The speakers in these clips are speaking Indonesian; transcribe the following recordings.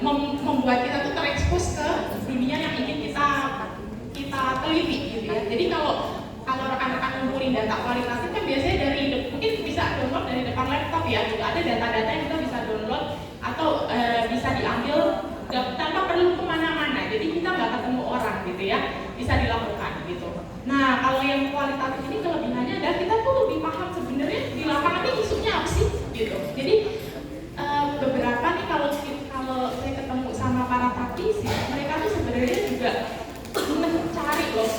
membuat kita tuh terekspos ke dunia yang ingin kita teliti gitu ya. Jadi kalau rekan-rekan ngumpulin data kualitatif kan biasanya mungkin bisa download dari depan laptop ya, gitu. Ada data-data yang kita bisa download atau bisa diambil tanpa perlu kemana-mana. Jadi kita nggak ketemu orang gitu ya, bisa dilakukan gitu. Nah kalau yang kualitatif ini kelebihannya adalah kita tuh lebih paham sebenarnya di lapangan ini isunya apa sih gitu. Jadi beberapa nih kalau saya ketemu sama para praktisi, mereka tuh sebenarnya juga mencari loh.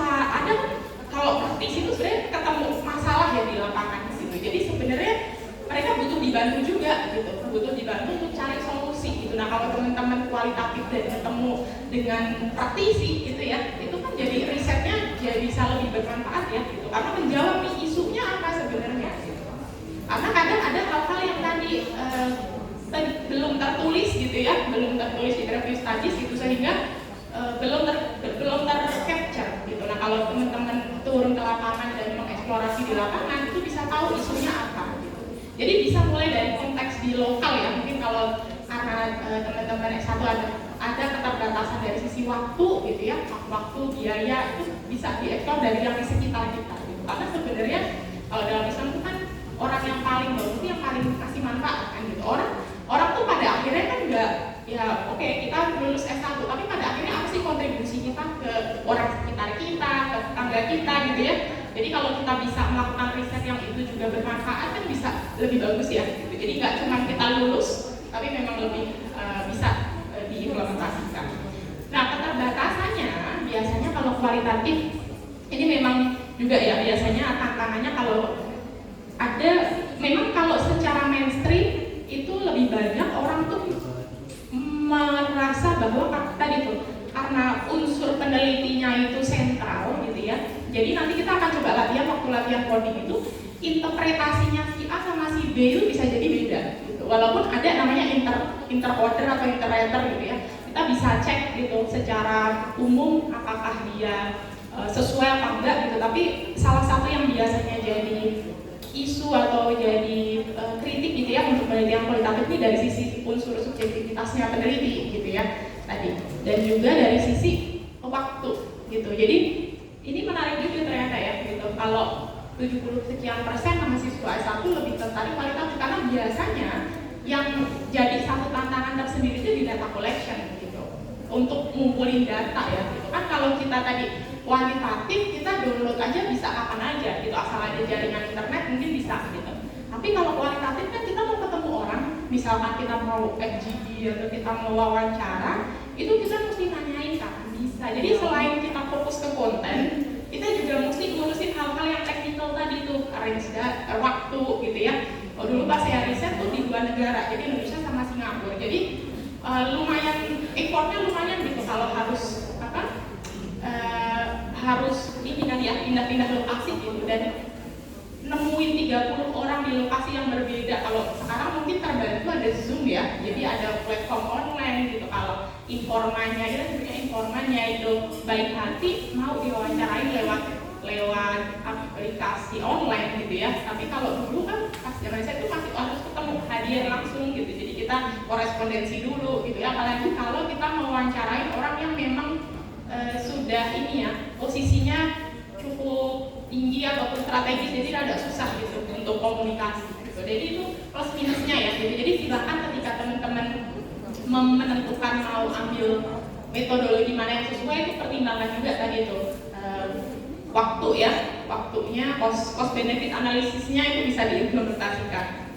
Ada kalau praktisi itu sebenarnya ketemu masalah ya di lapangan gitu. Jadi sebenarnya mereka butuh dibantu juga gitu, butuh dibantu untuk cari solusi gitu. Nah kalau teman-teman kualitatif dan ketemu dengan praktisi gitu ya, itu kan jadi risetnya jadi bisa lebih bermanfaat ya gitu. Karena menjawab nih isunya apa sebenarnya gitu. Karena kadang ada hal-hal yang tadi belum tertulis gitu ya, belum tertulis di review studies gitu sehingga belum tercapture gitu. Nah kalau teman-teman turun ke lapangan dan mengeksplorasi di lapangan itu bisa tahu isunya apa gitu. Jadi bisa mulai dari konteks di lokal ya, mungkin kalau karena teman-teman S1 ada keterbatasan dari sisi waktu gitu ya, waktu, biaya itu bisa dieksplor dari yang di sekitar kita gitu. Karena sebenarnya kalau dalam Islam itu kan orang yang paling bagus itu yang paling kasih manfaat kan gitu. Orang tuh pada akhirnya kan enggak ya oke, kita lulus S1 tapi pada akhirnya apa sih kontribusi kita ke orang sekitar kita, ke tetangga kita gitu ya. Jadi kalau kita bisa melakukan riset yang itu juga bermanfaat kan bisa lebih bagus ya gitu. Jadi nggak cuma kita lulus tapi memang lebih bisa diimplementasikan. Nah keterbatasannya biasanya kalau kualitatif ini memang juga ya biasanya tantangannya kalau ada memang kalau secara mainstream itu lebih banyak orang tuh merasa bahwa tadi tuh karena unsur penelitinya itu sentral gitu ya. Jadi nanti kita akan coba waktu latihan coding itu interpretasinya si A sama si B itu bisa jadi beda gitu. Walaupun ada namanya interorder atau interpreter gitu ya. Kita bisa cek gitu secara umum apakah dia sesuai apa enggak gitu. Tapi salah satu yang biasanya jadi isu atau jadi kritik gitu ya untuk penelitian kualitatif ini dari sisi unsur subjektivitasnya peneliti gitu ya tadi, dan juga dari sisi waktu gitu. Jadi ini menarik juga ternyata ya gitu. Kalau 70 sekian persen mahasiswa S1 lebih tertarik kualitatif karena biasanya yang jadi satu tantangan tersendiri itu di data collection gitu. Untuk ngumpulin data ya gitu kan. Kalau kita tadi kuantitatif kita download aja bisa kapan aja gitu, asal ada jaringan internet mungkin bisa gitu. Tapi kalau kualitatif kan kita mau ketemu orang, misalkan kita mau FGD atau kita mau wawancara, itu kita mesti nanyain kapan bisa. Jadi selain kita fokus ke konten, kita juga mesti ngurusin hal-hal yang teknikal tadi tuh, arrange waktu gitu ya. Kalau dulu pas saya riset tuh di 2 negara, jadi Indonesia sama Singapura. Jadi lumayan effortnya lumayan gitu kalau harus harus ini kan ya pindah-pindah lokasi gitu dan nemuin 30 orang di lokasi yang berbeda. Kalau sekarang mungkin terbantu ada Zoom ya, jadi ada platform online gitu. Kalau informannya, kita sebutnya informannya itu baik hati mau diwawancarain lewat aplikasi online gitu ya. Tapi kalau dulu kan pas zaman saya itu masih harus ketemu hadir langsung gitu. Jadi kita korespondensi dulu gitu ya. Apalagi kalau kita mewawancarain orang yang memang sudah ini ya posisinya cukup tinggi ataupun strategis, jadi agak susah gitu untuk komunikasi gitu. Jadi itu plus minusnya ya. Jadi silakan ketika teman-teman menentukan mau ambil metodologi mana yang sesuai itu pertimbangan juga tadi itu waktu ya, waktunya, cost benefit analisisnya itu bisa diimplementasikan.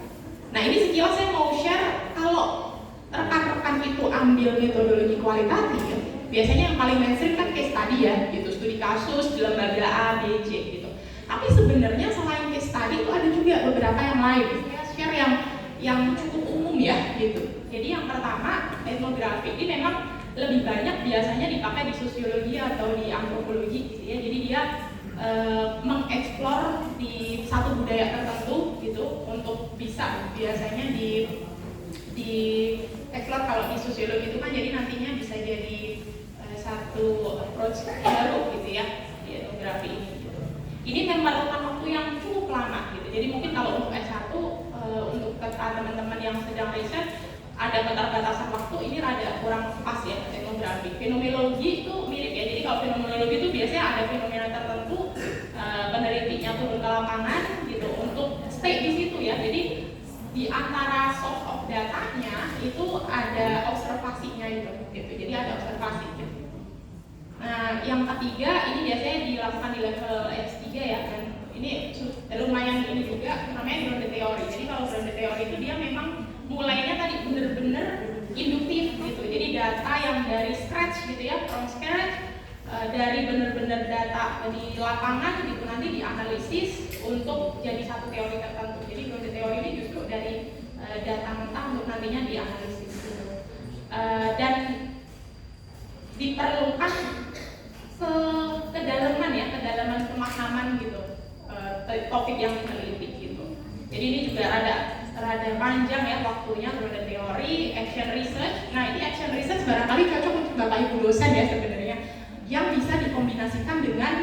Nah ini sekilas saya mau share kalau rekan-rekan itu ambil metodologi kualitatif ya, biasanya yang paling mainstream kan case study ya gitu, studi kasus di lembaga A, B, C gitu. Tapi sebenarnya selain case study itu ada juga beberapa yang lain. Saya share yang cukup umum ya gitu. Jadi yang pertama etnografi ini memang lebih banyak biasanya dipakai di sosiologi atau di antropologi gitu ya. Jadi dia mengeksplor di satu budaya tertentu gitu untuk bisa biasanya di explore. Kalau di sosiologi itu kan jadi nantinya bisa jadi satu approach baru gitu ya di etnografi ini gitu. Ini memerlukan waktu yang cukup lama gitu. Jadi mungkin kalau untuk S1 untuk teman-teman yang sedang riset ada ada keterbatasan waktu, ini rada kurang pas ya etnografi. Fenomenologi itu mirip ya, jadi kalau fenomenologi itu biasanya ada fenomena tertentu, penelitinya turun ke lapangan gitu untuk stay di situ ya. Jadi di antara source of datanya itu ada observasinya gitu. Jadi ada observasi gitu. Nah, yang ketiga ini biasanya dilakukan di level S3 ya, dan ini lumayan ini juga namanya grounded theory. Jadi kalau grounded theory itu dia memang mulainya tadi bener-bener induktif gitu. Jadi data yang dari scratch gitu ya, from scratch, dari bener-bener data di lapangan gitu nanti dianalisis untuk jadi satu teori tertentu. Jadi grounded theory ini justru dari data mentah untuk nantinya dianalisis gitu. Dan diperlukan kedalaman ya, kedalaman pemahaman gitu topik yang diteliti gitu. Jadi ini juga rada panjang ya waktunya, grounded theory, action research. Nah ini action research barangkali cocok untuk Bapak Ibu dosen ya sebenarnya, yang bisa dikombinasikan dengan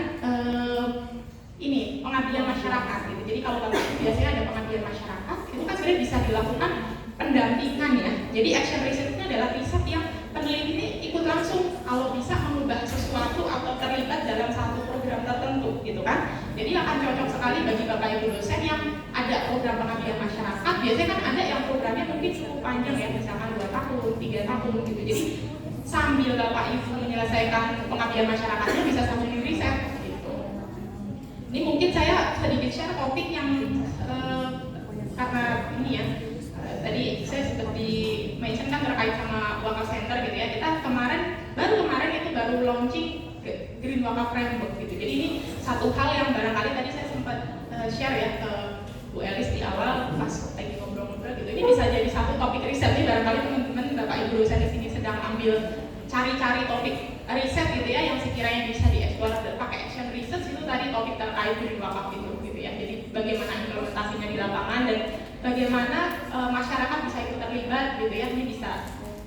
ini pengabdian masyarakat gitu. Jadi kalau Bapak Ibu biasanya ada pengabdian masyarakat, itu kan sebenarnya bisa dilakukan pendampingan ya. Jadi action research ini adalah riset yang peneliti ini ikut langsung kalau bisa mengubah sesuatu atau terlibat dalam satu program tertentu gitu kan. Jadi akan cocok sekali bagi Bapak Ibu dosen yang ada program pengabdian masyarakat. Biasanya kan ada yang programnya mungkin cukup panjang ya, misalkan 2 tahun, 3 tahun gitu. Jadi sambil Bapak Ibu menyelesaikan pengabdian masyarakatnya bisa sambil riset gitu. Ini mungkin saya sedikit share topik yang karena ini ya, tadi saya seperti mention kan terkait sama Waka Center gitu ya. Kita baru kemarin itu baru launching Green Waka Framework gitu. Jadi ini satu hal yang barangkali tadi saya sempat share ya ke Bu Elis di awal pas lagi ngobrol-ngobrol gitu. Ini bisa jadi satu topik riset nih, barangkali teman-teman Bapak Ibu dosen di sini sedang ambil cari-cari topik riset gitu ya, yang sekiranya bisa dieksplor pakai action research. Itu tadi topik terkait Green Waka itu gitu ya. Jadi bagaimana implementasinya di lapangan dan bagaimana masyarakat bisa ikut terlibat gitu ya. Ini bisa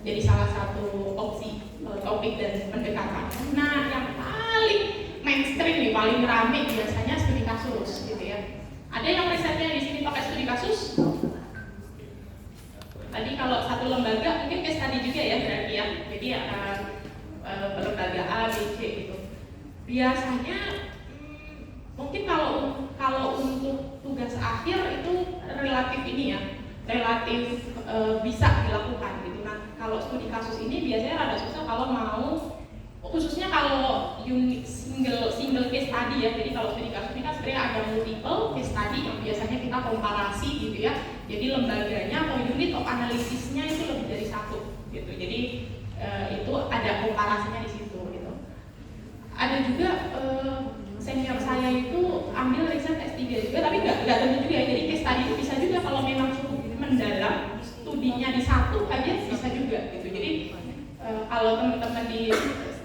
jadi salah satu opsi topik dan pendekatan. Nah, yang paling mainstream nih, paling rame biasanya studi kasus gitu ya. Ada yang risetnya di sini pakai studi kasus? Tadi kalau satu lembaga mungkin case study juga ya berarti ya. Jadi lembaga A, B, C gitu. Biasanya mungkin kalau untuk tugas akhir itu relatif ini ya, relatif bisa dilakukan gitu. Nah, kalau studi kasus ini biasanya rada susah kalau mau, khususnya kalau unit single case study ya. Jadi kalau studi kasus ini kan sebenarnya ada multiple case study yang biasanya kita komparasi gitu ya. Jadi lembaganya atau unit of analisisnya itu lebih dari satu gitu. Jadi itu ada komparasinya di situ gitu. Ada juga senior saya itu ambil riset S3 juga, tapi nggak tentu juga ya. Jadi case study itu bisa juga kalau memang cukup mendalam, studinya di satu aja bisa juga gitu. Jadi kalau teman-teman di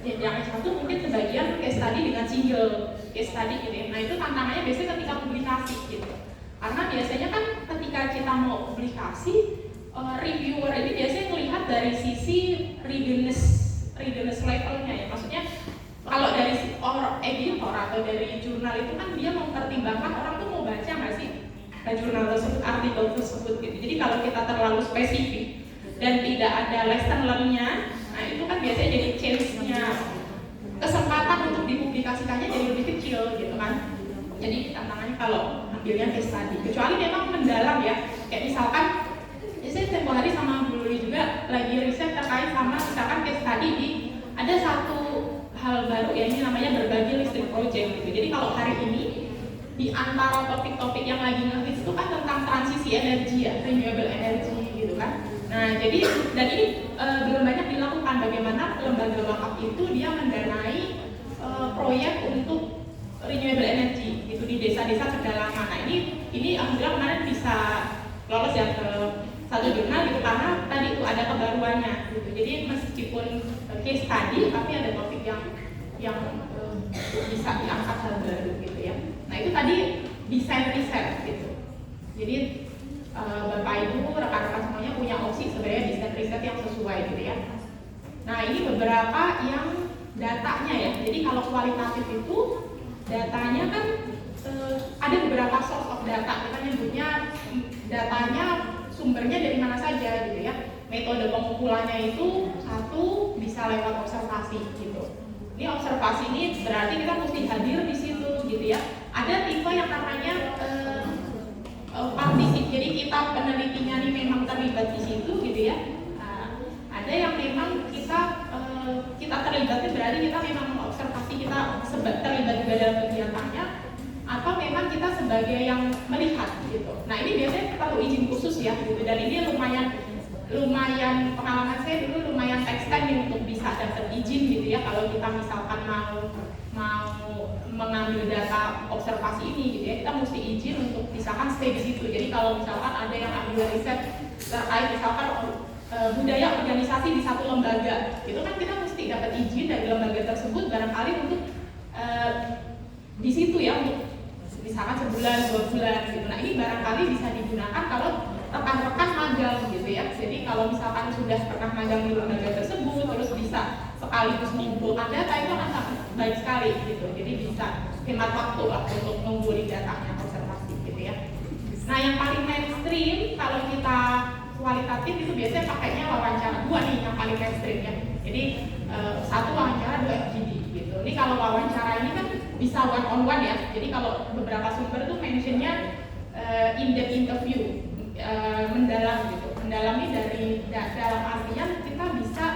jenjang S1 mungkin sebagian case study dengan single case study gitu ya. Nah itu tantangannya biasanya ketika publikasi gitu. Karena biasanya kan ketika kita mau publikasi, reviewer ini biasanya melihat dari sisi readiness levelnya ya. Maksudnya kalau dari editor atau dari jurnal itu kan dia mempertimbangkan orang tuh mau baca nggak sih jurnal tersebut, artikel tersebut gitu. Jadi kalau kita terlalu spesifik dan tidak ada lesson learn-nya, nah itu kan biasanya jadi chance-nya, kesempatan untuk dipublikasikannya jadi lebih kecil gitu kan. Jadi tantangannya kalau ambilnya case study, kecuali memang mendalam ya. Kayak misalkan, saya tempo hari sama Bu Luli juga lagi riset terkait sama misalkan case study di ada satu hal baru ya, ini namanya berbagi listrik project gitu. Jadi kalau hari ini di antara topik-topik yang lagi nge-hits itu kan tentang transisi energi ya, renewable energy gitu kan. Nah jadi dan ini belum banyak dilakukan, bagaimana lembaga wakaf itu dia mendanai proyek untuk renewable energy gitu di desa-desa pedalaman. Nah ini alhamdulillah kemarin bisa lolos ya ke satu jurnal gitu, karena tadi itu ada kebaruannya gitu. Jadi meskipun case study tapi ada topik yang bisa diangkat hal baru gitu ya. Nah itu tadi desain riset gitu. Jadi Bapak Ibu rekan-rekan semuanya punya opsi sebenarnya desain riset yang sesuai gitu ya. Nah ini beberapa yang datanya ya. Jadi kalau kualitatif itu datanya kan ada beberapa source of data. Kita nyebutnya datanya sumbernya dari mana saja gitu ya. metode pengumpulannya itu satu bisa lewat observasi gitu. Ini observasi ini berarti kita mesti hadir di situ gitu ya. Ada tipe yang namanya partisip, jadi kita penelitinya ini memang terlibat di situ gitu ya. Ada yang memang kita terlibatnya berarti kita memang mengobservasi, kita terlibat juga dalam kegiatannya, atau memang kita sebagai yang melihat gitu. Nah ini biasanya perlu izin khusus ya gitu, dan ini lumayan pengalaman saya dulu lumayan extend untuk bisa dapat izin gitu ya kalau kita misalkan mau mengambil data observasi ini gitu ya, kita mesti izin untuk misalkan stay di situ. Jadi kalau misalkan ada yang ambil riset terkait misalkan budaya organisasi di satu lembaga, itu kan kita mesti dapat izin dari lembaga tersebut barangkali untuk di situ ya, untuk misalkan sebulan 2 bulan gitu. Nah ini barangkali bisa digunakan kalau rekan-rekan magang gitu ya. Jadi kalau misalkan sudah pernah magang di lembaga tersebut terus bisa sekaligus mengumpulkan data, itu akan sangat baik sekali gitu. Jadi bisa hemat waktu lah untuk mengumpulkan datanya, observasi gitu ya. Nah yang paling mainstream kalau kita kualitatif itu biasanya pakainya wawancara. 2 nih yang paling mainstream ya. Jadi 1 wawancara, 2 FGD gitu. Ini kalau wawancara ini kan bisa one on one ya. Jadi kalau beberapa sumber tuh mentionnya in-depth interview, mendalam gitu. Mendalam ini dalam artian kita bisa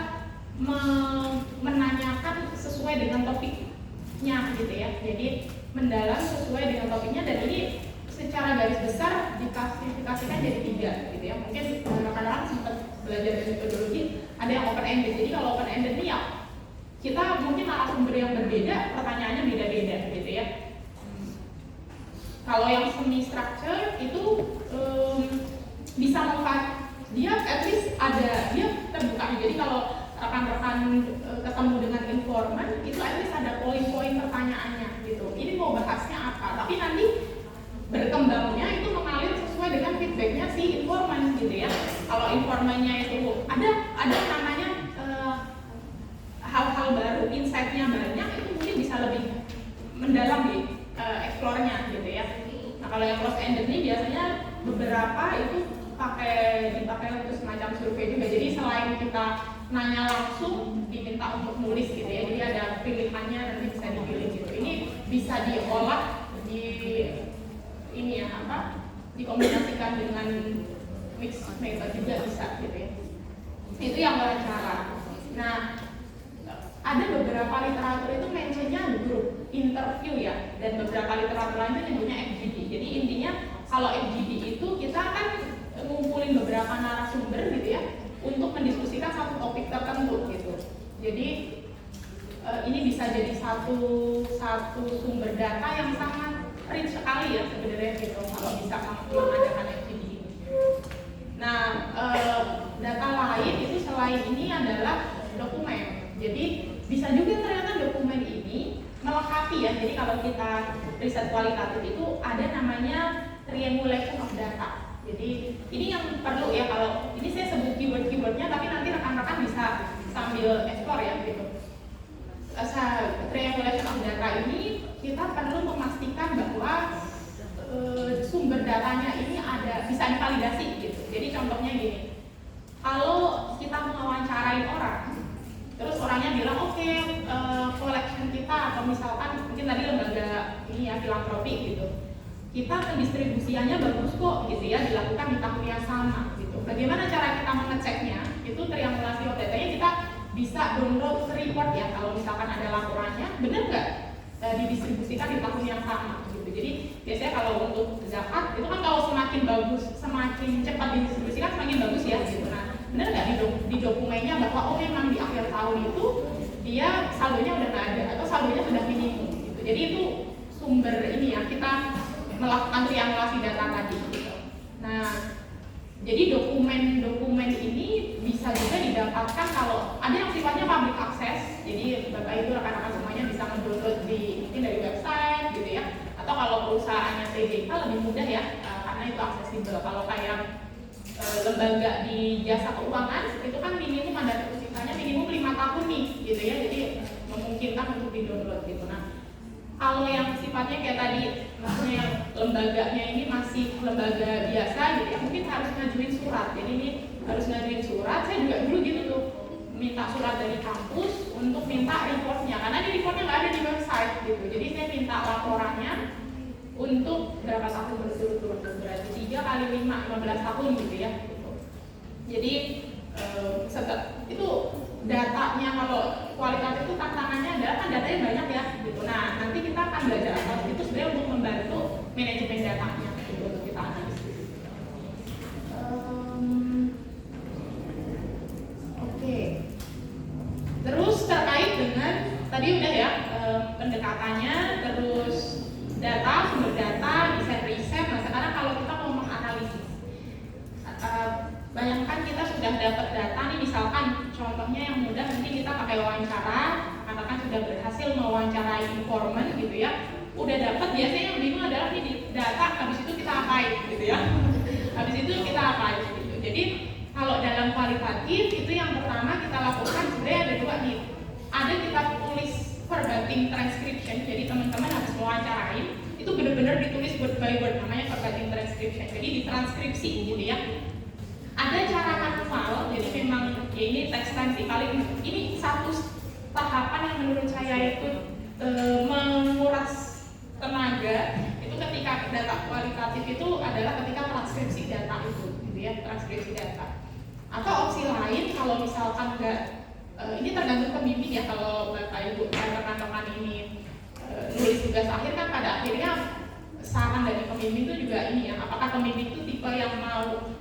menanyakan sesuai dengan topiknya gitu ya. Jadi mendalam sesuai dengan topiknya, dan ini secara garis besar diklasifikasikan jadi 3 gitu ya. Mungkin rekan-rekan sempat belajar dari metodologi, ada yang open ended. Jadi kalau open ended ini ya kita mungkin narasumber yang berbeda, pertanyaannya beda-beda gitu ya. Kalau yang semi structure itu bisa dia at least ada, dia terbuka. Jadi kalau rekan-rekan ketemu dengan informan itu at least ada poin-poin pertanyaannya gitu. Ini mau bahasnya apa, tapi nanti berkembangnya itu mengalir sesuai dengan feedbacknya si informan gitu ya. Kalau informannya itu ada namanya hal-hal baru, insight-nya banyak, itu mungkin bisa lebih mendalam di explore-nya gitu ya. Nah kalau yang close ended ini biasanya beberapa itu dipakai untuk semacam survei juga. Jadi selain kita nanya langsung, diminta untuk nulis gitu ya. Jadi ada pilihannya, nanti bisa dipilih gitu. Ini bisa diolah dikombinasikan dengan mix method juga bisa gitu ya. Itu yang wawancara. Nah ada beberapa literatur itu mentionnya grup interview ya, dan beberapa literatur lainnya nyebutnya FGD. Jadi intinya kalau FGD itu kita kan ngumpulin beberapa narasumber gitu ya untuk mendiskusikan satu topik tertentu gitu. Jadi ini bisa jadi satu sumber data yang sangat rich sekali ya sebenarnya gitu kalau bisa mengadakan FGD ini. Nah data lain itu selain ini adalah dokumen. Jadi bisa juga ternyata dokumen ini melengkapi ya. Jadi kalau kita riset kualitatif itu ada namanya triangulation of data. Jadi ini yang perlu ya, kalau ini saya sebut keyword-keywordnya, tapi nanti rekan-rekan bisa sambil explore ya gitu. Triangulation of data ini kita perlu memastikan bahwa sumber datanya ini bisa divalidasi gitu. Jadi contohnya gini, kalau kita mewawancarain orang, terus orangnya bilang oke, collection kita atau misalkan mungkin tadi lembaga ini ya filantropi gitu, kita pendistribusiannya bagus kok gitu ya, dilakukan di tahun yang sama gitu. Bagaimana cara kita mengeceknya? Itu triangulasi of datanya, kita bisa download report ya, kalau misalkan ada laporannya benar nggak didistribusikan di tahun yang sama gitu. Jadi biasanya kalau untuk zakat itu kan kalau semakin bagus, semakin cepat didistribusikan semakin bagus ya gitu. Nah benar nggak di dokumennya bahwa oh memang di akhir tahun itu dia saldonya udah nggak ada atau saldonya sudah minimum gitu. Jadi itu sumber ini ya, kita melakukan triangulasi data tadi gitu. Nah jadi dokumen ini bisa juga didapatkan kalau ada yang sifatnya public access. Jadi Bapak Ibu rekan-rekan semuanya bisa mendownload mungkin dari website gitu ya. Atau kalau perusahaannya TJK lebih mudah ya, karena itu aksesibel. Kalau kayak lembaga di jasa keuangan itu kan minimum ada sisanya minimum 5 tahun nih gitu ya. Jadi memungkinkan untuk di-download gitu. Nah kalau yang sifatnya kayak tadi, maksudnya lembaganya ini masih lembaga biasa gitu ya, mungkin harus ngajuin surat. Jadi ini harus ngajuin surat. Saya minta surat dari kampus untuk minta reportnya, karena di reportnya nggak ada di website gitu. Jadi saya minta laporannya untuk berapa tahun berturut-turut, berarti 3 kali 5, 15 tahun gitu ya. Gitu. Jadi itu datanya, kalau kualitatif itu tantangannya adalah kan datanya banyak ya gitu. Nah nanti kita akan belajar itu sebenarnya untuk membantu manajemen datanya gitu, untuk kita analisis. Oke. Terus terkait dengan tadi udah ya pendekatannya, terus data, sumber data, desain riset. Nah sekarang kalau kita mau menganalisis, bayangkan kita sudah dapat data nih, misalkan contohnya yang mudah nanti kita pakai wawancara, katakan sudah berhasil mewawancarai informan gitu ya, udah dapat. Biasanya yang bingung adalah nih di data, habis itu kita apain gitu ya, habis itu kita apain gitu. Jadi kalau dalam kualitatif itu yang pertama kita lakukan sebenarnya ada 2 nih, ada kita tulis verbatim transcription, jadi teman-teman harus mewawancarain, itu benar-benar ditulis word by word, namanya verbatim transcription, jadi ditranskripsi gitu ya. Ada cara manual, jadi memang ya ini text time sih, paling ini satu tahapan yang menurut saya itu menguras tenaga, itu ketika data kualitatif itu adalah ketika transkripsi data itu gitu ya, transkripsi data. Atau opsi lain kalau misalkan ini tergantung pembimbing ya, kalau Bapak Ibu rekan-rekan ini nulis tugas akhir kan pada akhirnya saran dari pembimbing itu juga ini ya, apakah pembimbing itu tipe yang mau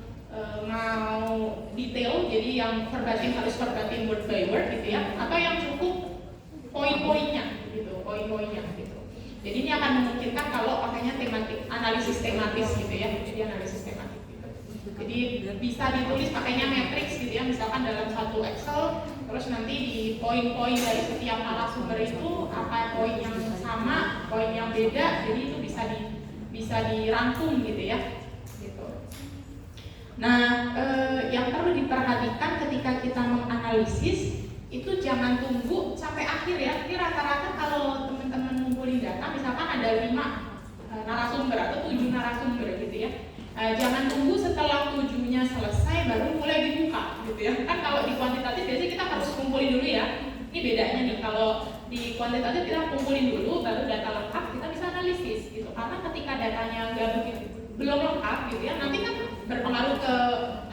detail, jadi yang verbatim harus verbatim word by word gitu ya, atau yang cukup poin-poinnya gitu, poin-poinnya gitu. Jadi ini akan memungkinkan kalau pakainya tematik, analisis tematis gitu ya, jadi analisis tematik gitu. Jadi bisa ditulis pakainya matrix gitu ya, misalkan dalam satu Excel, terus nanti di poin-poin dari setiap narasumber itu apa poin yang sama, poin yang beda, jadi itu bisa dirangkum gitu ya. Nah, yang perlu diperhatikan ketika kita menganalisis itu jangan tunggu sampai akhir ya. Ini rata-rata kalau teman-teman ngumpulin data, misalkan ada 5 narasumber atau 7 narasumber gitu ya. Jangan tunggu setelah 7-nya selesai baru mulai dibuka gitu ya. Kan kalau di kuantitatif biasanya kita harus kumpulin dulu ya. Ini bedanya nih, kalau di kuantitatif kita kumpulin dulu baru data lengkap kita bisa analisis gitu. Karena ketika datanya belum lengkap gitu ya, nanti kan berpengaruh ke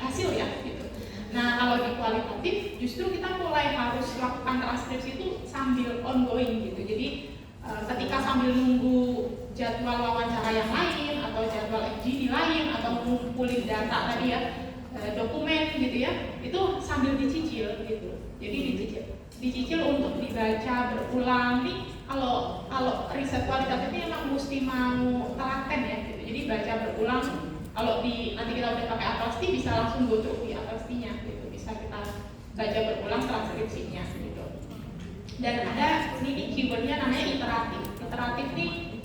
hasil ya gitu. Nah kalau di kualitatif justru kita mulai harus lakukan transkripsi itu sambil ongoing gitu. Jadi ketika sambil nunggu jadwal wawancara yang lain atau jadwal FGD lain atau ngumpulin data tadi ya, dokumen gitu ya, itu sambil dicicil gitu. Jadi dicicil untuk dibaca berulang nih. Kalau riset kualitatifnya emang mesti mau telaten ya gitu. Jadi baca berulang. Kalau nanti kita udah pakai Atlasti bisa langsung go through di Atlastinya gitu, bisa kita baca berulang transkripsinya gitu. Dan ada ini keywordnya namanya iteratif. Iteratif nih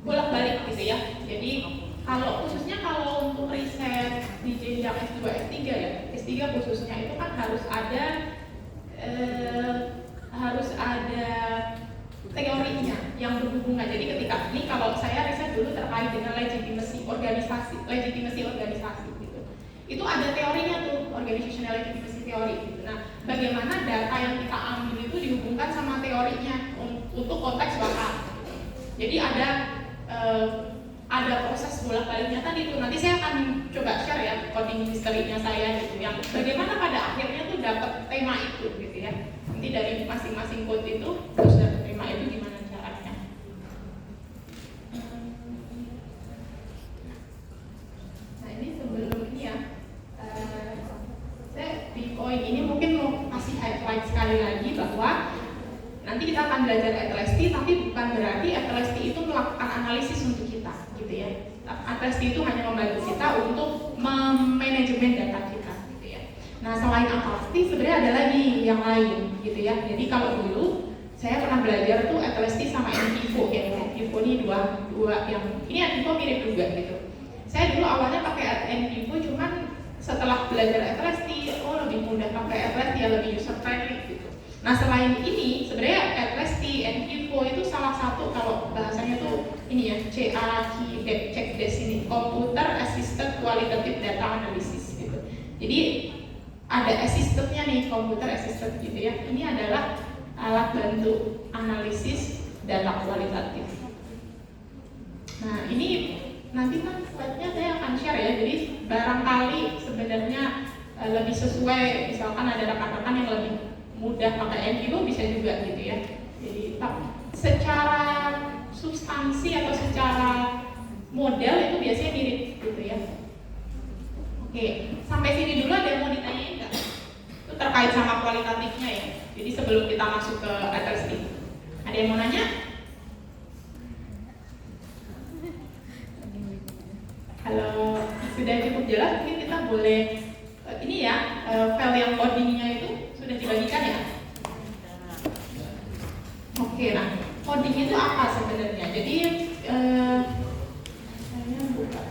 bolak-balik gitu ya. Jadi khususnya kalau untuk riset di jenjang S2, S3 ya, S3 khususnya itu kan harus ada teorinya yang berhubungan. Jadi ketika ini kalau saya riset dulu terkait dengan legitimasi organisasi gitu. Itu ada teorinya tuh, organizational legitimacy theory gitu. Nah, bagaimana data yang kita ambil itu dihubungkan sama teorinya untuk konteks bakal. Jadi ada proses bolak-baliknya tadi itu. Nanti saya akan coba share ya coding history-nya saya gitu, yang bagaimana pada akhirnya tuh dapat tema itu gitu ya. Nanti dari masing-masing code itu terus dapat tema itu gimana caranya. Nah ini sebelum ini ya, saya di poin ini mungkin mau kasih highlight sekali lagi bahwa nanti kita akan belajar Atlasti, tapi bukan berarti Atlasti itu melakukan analisis untuk kita gitu ya. Atlasti itu hanya membantu kita untuk memanajemen data kita gitu ya. Nah selain Atlasti sebenarnya ada lagi yang lain gitu ya. Jadi kalau dulu saya pernah belajar tuh Atlasti sama NVivo ya. NVivo ini dua yang ini NVivo mirip juga gitu. Saya dulu awalnya pakai NVivo, cuman setelah belajar Atlasti, lebih mudah pakai Atlasti ya, lebih user friendly gitu. Nah selain ini sebenarnya Atlasti, NVivo itu salah satu kalau bahasanya tuh ini ya, CAQ ini Computer Assisted Qualitative Data Analysis gitu. Jadi ada asistennya nih, komputer assistant gitu ya. Ini adalah alat bantu analisis data kualitatif. Nah ini nanti kan slide-nya saya akan share ya. Jadi barangkali sebenarnya lebih sesuai, misalkan ada rekan-rekan yang lebih mudah pakai NGO bisa juga gitu ya. Jadi secara substansi atau secara model itu biasanya mirip gitu ya. Oke, sampai sini dulu ada yang mau ditanyain nggak? Itu terkait sama kualitatifnya ya. Jadi sebelum kita masuk ke adresing, ada yang mau nanya? Kalau sudah cukup jelas, mungkin kita boleh ini ya, file yang codingnya itu sudah dibagikan ya. Oke, nah coding itu apa sebenarnya? Jadi saya buka.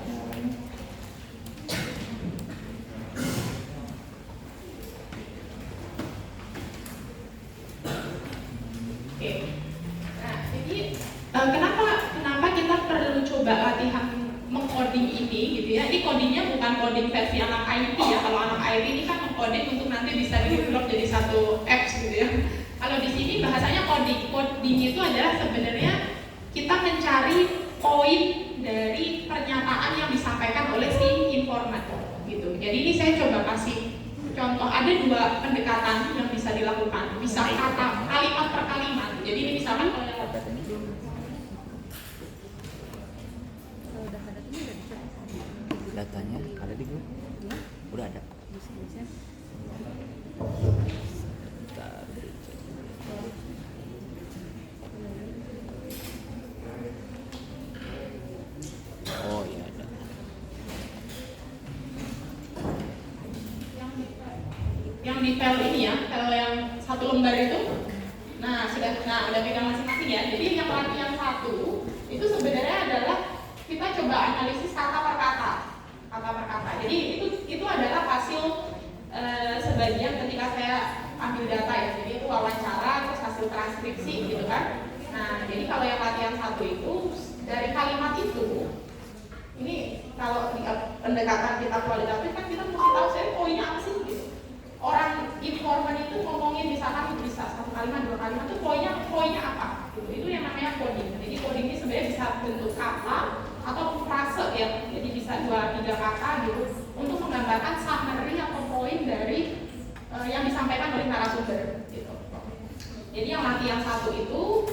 Oke, nah jadi kenapa kita perlu coba latihan mengcoding ini gitu ya. Ini codingnya bukan coding versi anak IT ya. Kalau anak IT ini kan mengcoding untuk nanti bisa di-develop jadi satu apps gitu ya. Kalau di sini bahasanya coding. Coding itu adalah sebenarnya kita mencari poin dari pernyataan yang disampaikan oleh si informator gitu. Jadi ini saya coba kasih contoh, ada dua pendekatan yang bisa dilakukan. Bisa kata kalimat per kalimat. Jadi ini misalkan kalau datanya ada di grup? Udah ada. Oh iya ada. Yang di file ini ya, file yang satu lembar itu, nah udah pegang masing-masing ya. Jadi yang latihan satu itu sebenarnya adalah kita coba analisis kata per kata. Jadi itu adalah hasil sebagian ketika saya ambil data ya. Jadi itu wawancara terus hasil transkripsi gitu kan. Nah jadi kalau yang latihan satu itu dari kalimat itu, ini kalau di pendekatan kita kualitatif kan kita mesti tahu saya poinnya apa sih gitu. Orang informan itu ngomongin misalkan bisa satu kalimat dua kalimat itu poinnya apa gitu. Itu yang namanya coding. Jadi coding ini sebenarnya bisa bentuk kata atau frase ya. Jadi bisa 2-3 kata gitu untuk menggambarkan summary atau poin dari yang disampaikan oleh narasumber gitu. Jadi yang latihan satu itu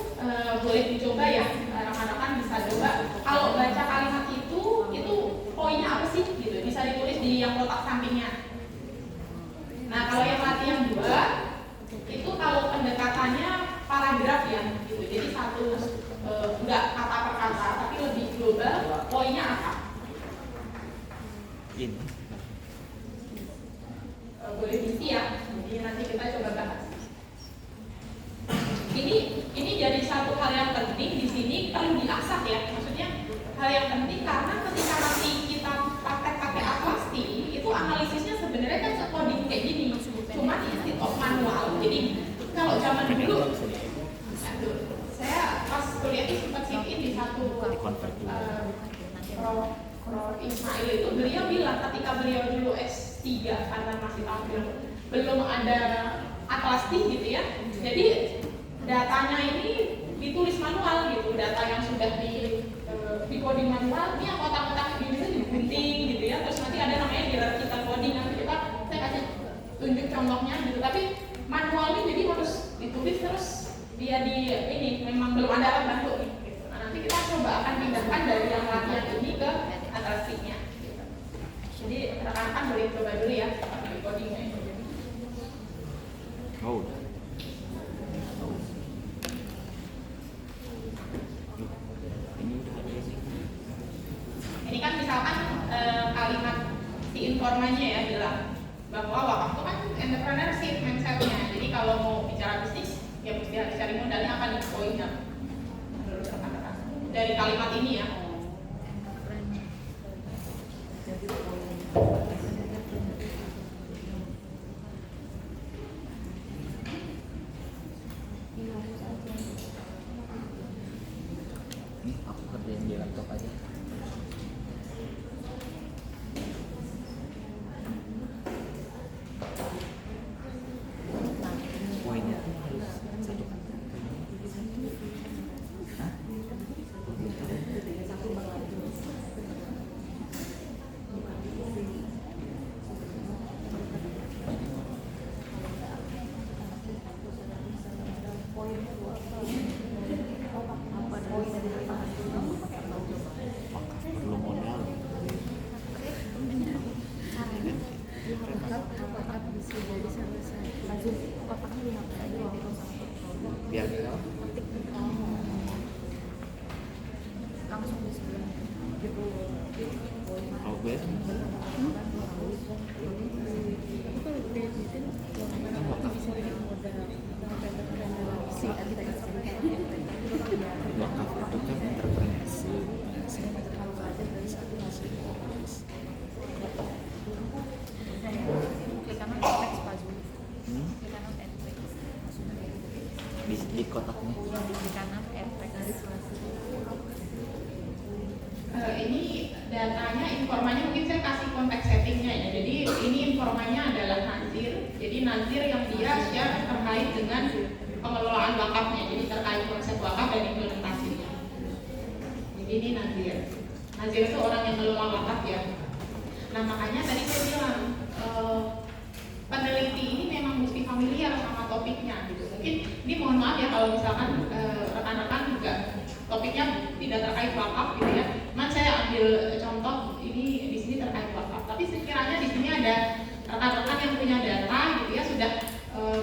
boleh dicoba ya, rekan-rekan bisa coba. Kalau baca kalimat itu poinnya apa sih gitu, bisa ditulis di yang kotak sampingnya. Nah kalau yang latihan 2 itu kalau pendekatannya paragraf ya gitu. Jadi satu enggak kata per kata tapi lebih global, poinnya apa? Ini. Boleh diisi ya. Jadi nanti kita coba bahas. Ini jadi satu hal yang penting di sini perlu diasah ya. Maksudnya hal yang penting karena ketika nanti kita pakai Atlasti itu analisisnya sebenarnya kan coding kayak gini. Cuma instead of manual. Jadi kalau zaman dulu, saya pas kuliah itu sempat sit-in di satu Prof. Ismail itu beliau bilang ketika beliau dulu S3 karena masih tampil belum ada Atlasti gitu ya. Jadi datanya ini ditulis manual gitu, data yang sudah di coding manual, ini yang kotak-kotak ini digunting gitu ya, terus nanti ada namanya hierarchical coding, nanti saya kasih tunjuk contohnya gitu, tapi manual ini jadi harus ditulis terus dia ini memang belum ada alat bantu gitu. Nah, nanti kita coba akan pindahkan dari yang latihan ini ke Atlastinya gitu. Jadi rekan-rekan boleh coba dulu ya pakai codingnya itu. Oh. Ini kan misalkan kalimat si informannya ya bilang bahwa waktu kan entrepreneurship mindsetnya. Jadi kalau mau bicara bisnis ya mesti harus cari modalnya akan di poinnya menurut rekan-rekan dari kalimat ini ya. Ini aku kerjain di laptop aja. zoom kotaknya dihapus aja gitu biar ketik langsung di sebelah gitu. oh gue Itu kalau udah editin kan wakaf bisa yang modal si arsitektur wakaf itu kan interpretasi kalau nggak ada dari satu masih klik kanan teks puzzle klik kanan add text di kotaknya yang di klik kanan add text Ini datanya, informanya mungkin saya kasih konteks settingnya ya. Jadi ini informanya adalah nazir. Jadi nazir yang dia terkait dengan pengelolaan wakafnya. Jadi terkait konsep wakaf dan implementasinya. Jadi ini nazir. Nazir itu orang yang mengelola wakaf ya. Nah makanya tadi saya bilang peneliti ini memang mesti familiar sama topiknya gitu. Mungkin ini mohon maaf ya kalau misalkan rekan-rekan juga topiknya tidak terkait wakaf gitu ya. Saya ambil contoh ini di sini terkait wakaf. Tapi sekiranya di sini ada rekan-rekan yang punya data gitu ya, sudah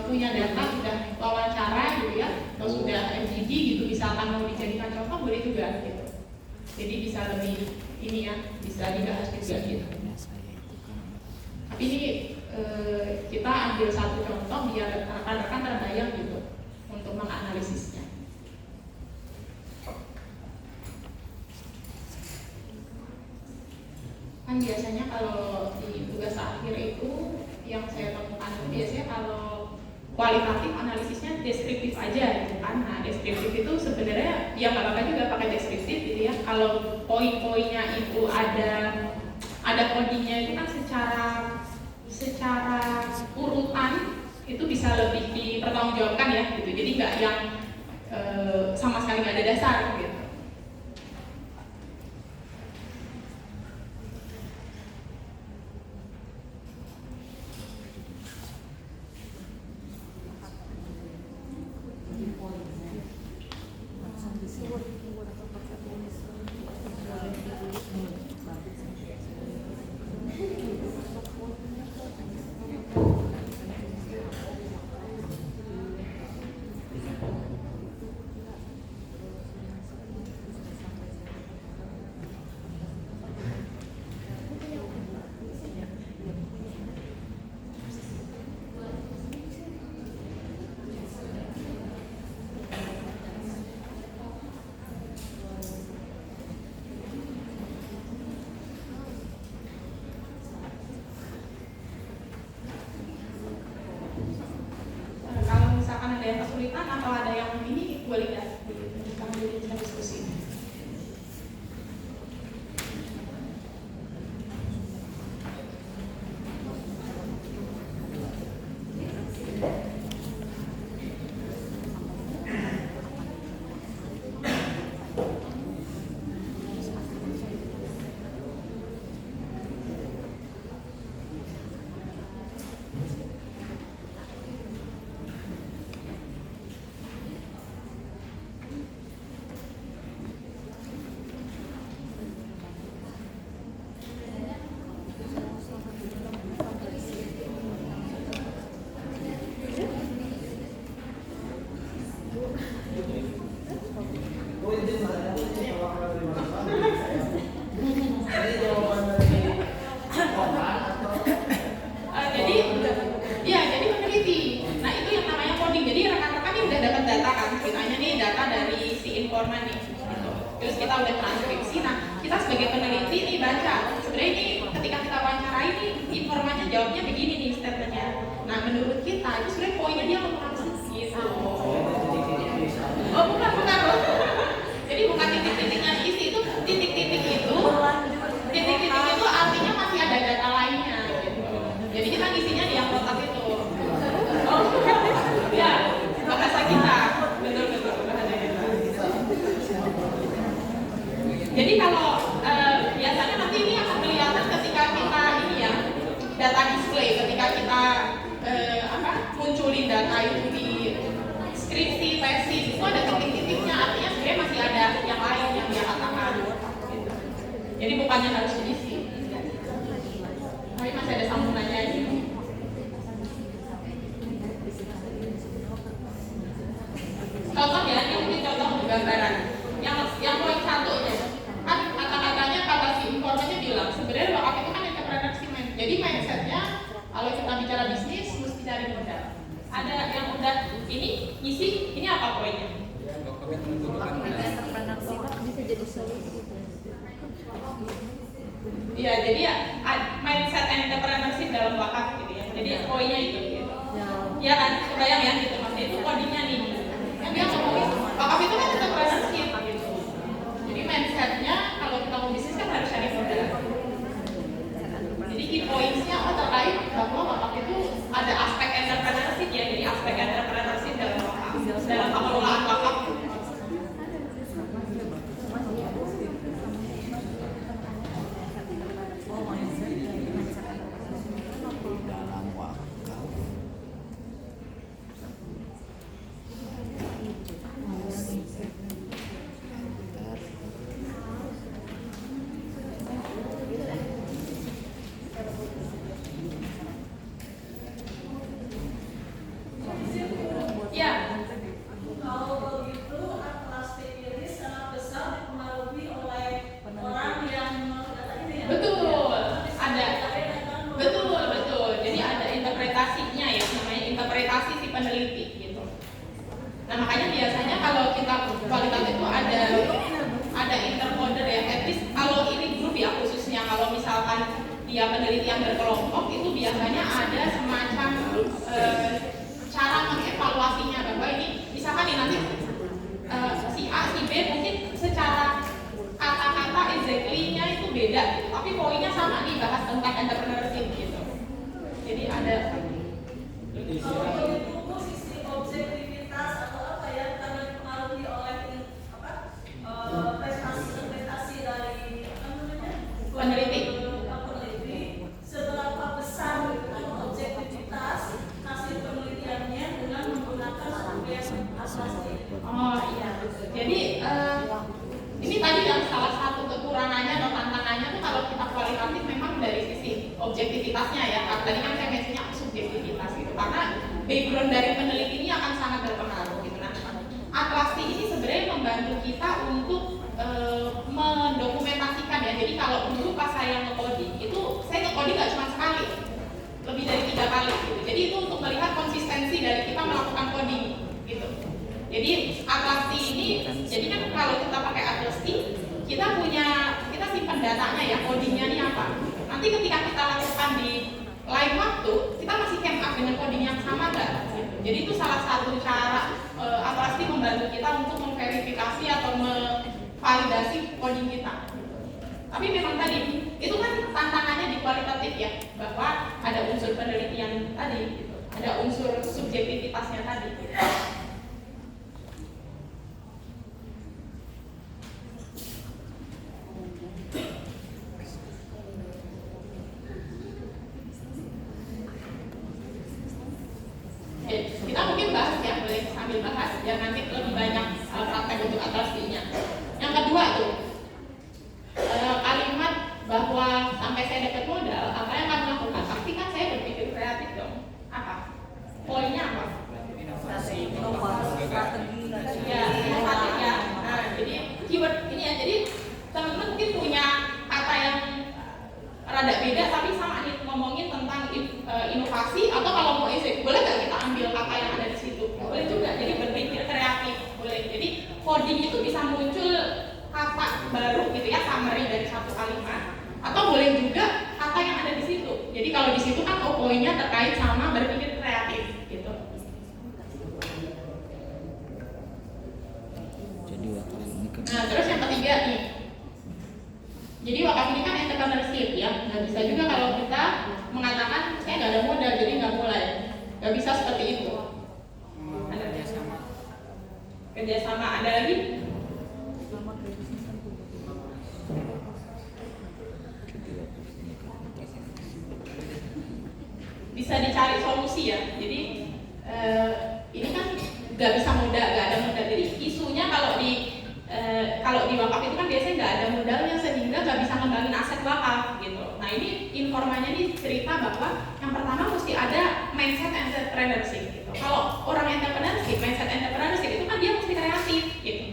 punya data, sudah wawancara gitu ya, atau sudah MGD gitu, misalkan mau dijadikan contoh boleh juga gitu. Jadi bisa lebih ini ya, bisa dibahas juga gitu. Tapi ini kita ambil satu contoh biar rekan-rekan terbayang gitu untuk menganalisisnya. Kan biasanya kalau di tugas akhir itu yang saya temukan itu biasanya kalau kualitatif analisisnya deskriptif aja gitu kan. Nah deskriptif itu sebenarnya ya nggak apa-apa juga pakai deskriptif gitu ya. Kalau poin-poinnya itu ada codingnya itu kan secara urutan itu bisa lebih dipertanggungjawabkan ya gitu. Jadi nggak yang sama sekali nggak ada dasar gitu. Ada yang kesulitan atau ada yang ini boleh lihat sambil kita diskusi. Jadi kalau biasanya nanti ini akan kelihatan ketika kita ini ya data display, ketika kita munculin data itu di skripsi, tesis itu ada titik-titiknya, artinya sebenarnya masih ada yang lain yang dia katakan. Gitu. Jadi bukannya harus diisi, tapi masih ada sambungannya gitu. ada yang udah ini ngisi, ini apa poinnya? Entrepreneurship bisa jadi solusi. Iya, jadi ya mindset entrepreneurship dalam wakaf gitu ya. Jadi poinnya itu gitu. Ya kan, kebayang ya gitu maksudnya itu codingnya nih. Yang dia ngomongin wakaf itu kan entrepreneurship gitu. Jadi mindsetnya kalau kita mau bisnis kan harus cari modal. Jadi key points-nya terkait bahwa wakaf itu ada aspek entrepreneurship ya. Jadi aspek entrepreneurship dalam wakaf, dalam pengelolaan wakaf. dalam wakaf Ya, Kalau begitu, atrasi ini sangat besar dipengaruhi oleh orang yang data ini ya. betul. Ada. Betul. Jadi ada interpretasinya ya, namanya interpretasi si peneliti gitu. Nah makanya biasanya kalau kita kualitatif itu ada intercoder ya. At least kalau ini grup ya khususnya kalau misalkan dia penelitian berkelompok itu biasanya ada semacam cara mengevaluasinya bahwa ini misalkan nih nanti si A, si B mungkin secara kata-kata exactly-nya itu beda gitu. Tapi poinnya sama nih bahas tentang entrepreneurship gitu. Jadi ada Kalau begitu, posisi objektivitas atau apa ya, karena dipengaruhi oleh prestasi dari peneliti. Seberapa besar objektivitas hasil penelitiannya dengan menggunakan subjek atrasi. Oh iya. Jadi ini tadi yang salah satu kekurangannya atau tantangannya tuh kalau kita kualitatif memang dari sisi objektivitasnya ya. Tadi kan saya mentionnya subjektivitas gitu. Karena background dari peneliti ini akan sangat berpengaruh gitu. Nah, atrasi ini sebenarnya membantu kita untuk mendokumentasikan ya. Jadi kalau dulu pas saya nge-coding itu saya nge-coding nggak cuma sekali, lebih dari 3 kali gitu. Jadi itu untuk melihat konsistensi dari kita melakukan coding gitu. Jadi atrasi ini, jadi kan kalau kita pakai atrasi, kita simpan datanya ya, codingnya ini apa. Nanti ketika kita lakukan di lain waktu, kita masih camp up dengan coding yang sama nggak? Gitu. Jadi itu salah satu cara atrasi membantu kita untuk memverifikasi atau memvalidasi coding kita. Tapi memang tadi, itu kan tantangannya di kualitatif ya, bahwa ada unsur penelitian tadi, gitu. Ada unsur subjektivitasnya tadi. Gitu. Kita mungkin bahas ya, boleh sambil bahas biar nanti lebih banyak praktek untuk atrasinya. Yang kedua tuh kalimat bahwa sampai saya dapat modal, apa yang akan melakukan? Pasti kan saya berpikir kreatif dong. Apa? Poinnya apa? Strategi. Ya, inovatif ya. Nah, jadi keyword ini ya. Jadi teman-teman mungkin punya kata yang rada beda tapi sama nih ngomongin tentang inovasi atau kalau mau isi boleh nggak kita ambil kata yang ada di situ? Boleh juga. Jadi berpikir kreatif boleh. Jadi coding itu bisa muncul kata baru gitu ya, summary dari satu kalimat, atau boleh juga kata yang ada di situ. Jadi kalau di situ kan poinnya terkait sama berpikir kreatif gitu. jadi wakaf ini kan Nah terus yang ketiga nih, jadi wakaf ini kan entrepreneurship ya. Nggak bisa juga kalau kita mengatakan saya nggak ada modal jadi nggak mulai. Nggak bisa seperti itu. Ada kerjasama. Ada lagi? Bisa dicari solusi ya. Jadi ini kan nggak bisa modal, nggak ada modal. Jadi isunya kalau di wakaf itu kan biasanya nggak ada modalnya sehingga nggak bisa ngembangin aset wakaf gitu. Nah ini informanya nih cerita bahwa yang pertama mesti ada mindset entrepreneurship gitu. Kalau orang entrepreneurship, mindset entrepreneurship itu kan dia mesti kreatif gitu.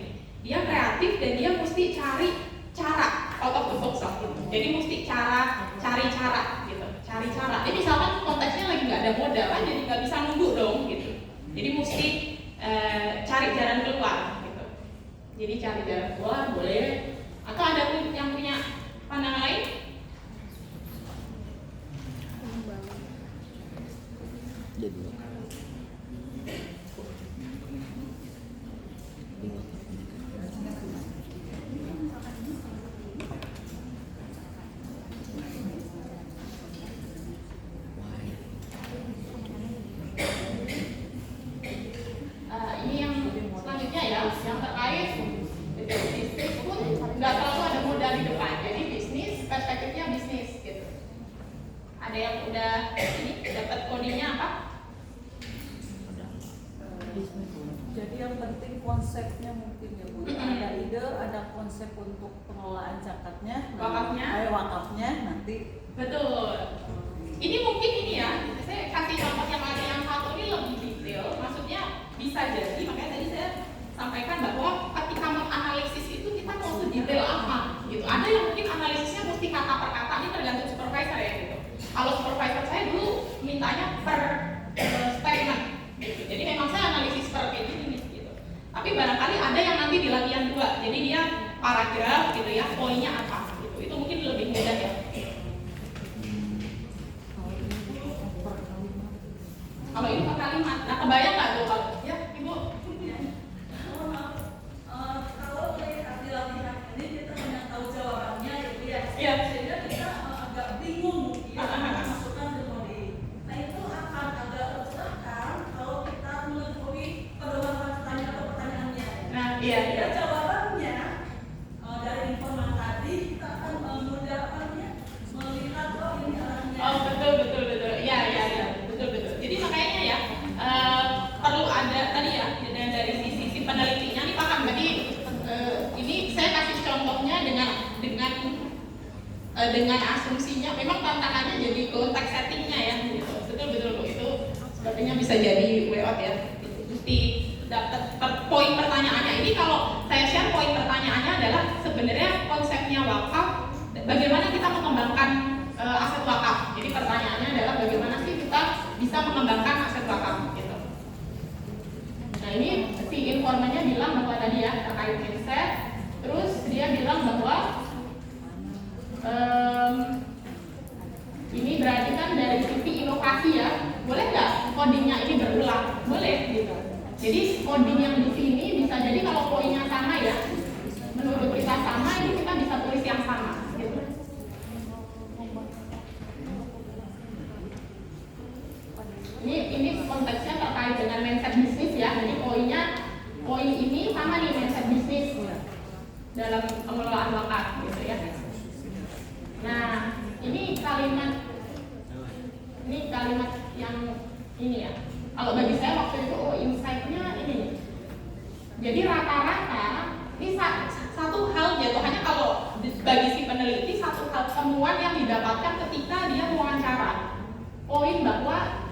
Dia kreatif dan dia mesti cari cara out of the box gitu. Jadi mesti cari cara gitu. Cari cara. Jadi misalkan konteksnya lagi nggak ada modal kan jadi nggak bisa nunggu dong gitu. Jadi mesti cari jalan keluar gitu. Jadi cari jalan keluar boleh. Atau ada yang punya pandangan lain? Jadi wakaf. Ini yang selanjutnya ya, yang terkait bisnis pun nggak terlalu ada modal di depan. Jadi bisnis, perspektifnya bisnis gitu. Ada yang udah ini dapat kodenya apa? Jadi yang penting konsepnya mungkin ya Bu. Ada ide, ada konsep untuk pengelolaan zakatnya, wakafnya nanti. Betul. Ini mungkin ini ya, saya kasih contoh yang satu ini lebih detail. Maksudnya bisa jadi, makanya tadi saya sampaikan bahwa ketika menganalisis itu kita mau sedetail apa gitu. Ada yang mungkin analisisnya mesti kata per kata, ini tergantung supervisor ya gitu. Kalau supervisor saya dulu mintanya per statement gitu. Jadi memang saya analisis per page ini gitu. Tapi barangkali ada yang nanti di latihan 2. Jadi dia paragraf gitu ya, poinnya apa gitu. Itu mungkin lebih mudah ya. Kalau ini per kalimat, nah kebayang nggak tuh kalau ya Ibu? Kalau melihat di latihan ini kita hanya tahu jawabannya gitu ya. Iya. Sehingga kita agak bingung ya masukkan ke kode. Nah itu akan agak tercerahkan kalau kita mengetahui pedoman pertanyaan atau pertanyaannya. Nah iya. Ya jawabannya dari informan tadi kita akan mudah melihat ini arahnya. Oh betul. Iya. Betul. Jadi makanya ya perlu ada tadi ya dari sisi penelitinya nih paham. Tadi ini saya kasih contohnya dengan asumsinya memang tantangannya jadi konteks settingnya ya gitu. Betul itu sepertinya bisa jadi way out ya. Mesti dapat poin pertanyaannya. Ini kalau saya share poin pertanyaannya adalah sebenarnya konsepnya wakaf, bagaimana kita mengembangkan aset wakaf. Jadi pertanyaannya adalah bagaimana sih kita bisa mengembangkan aset wakaf gitu. Nah ini si informannya bilang bahwa tadi ya terkait mindset, terus dia bilang bahwa ini berarti kan dari sisi inovasi ya, boleh nggak codingnya ini berulang? Boleh gitu. Jadi coding yang di sini bisa jadi kalau poinnya sama ya, menurut kita sama, ini kita bisa tulis yang sama gitu. Ini konteksnya terkait dengan mindset bisnis ya. Jadi poin ini sama nih mindset bisnis dalam pengelolaan wakaf gitu ya. Nah, ini kalimat yang ini ya. Kalau bagi saya waktu itu insight-nya ini. Jadi rata-rata ini satu hal jatuhnya kalau bagi si peneliti satu hal temuan yang didapatkan ketika dia wawancara. Poin bahwa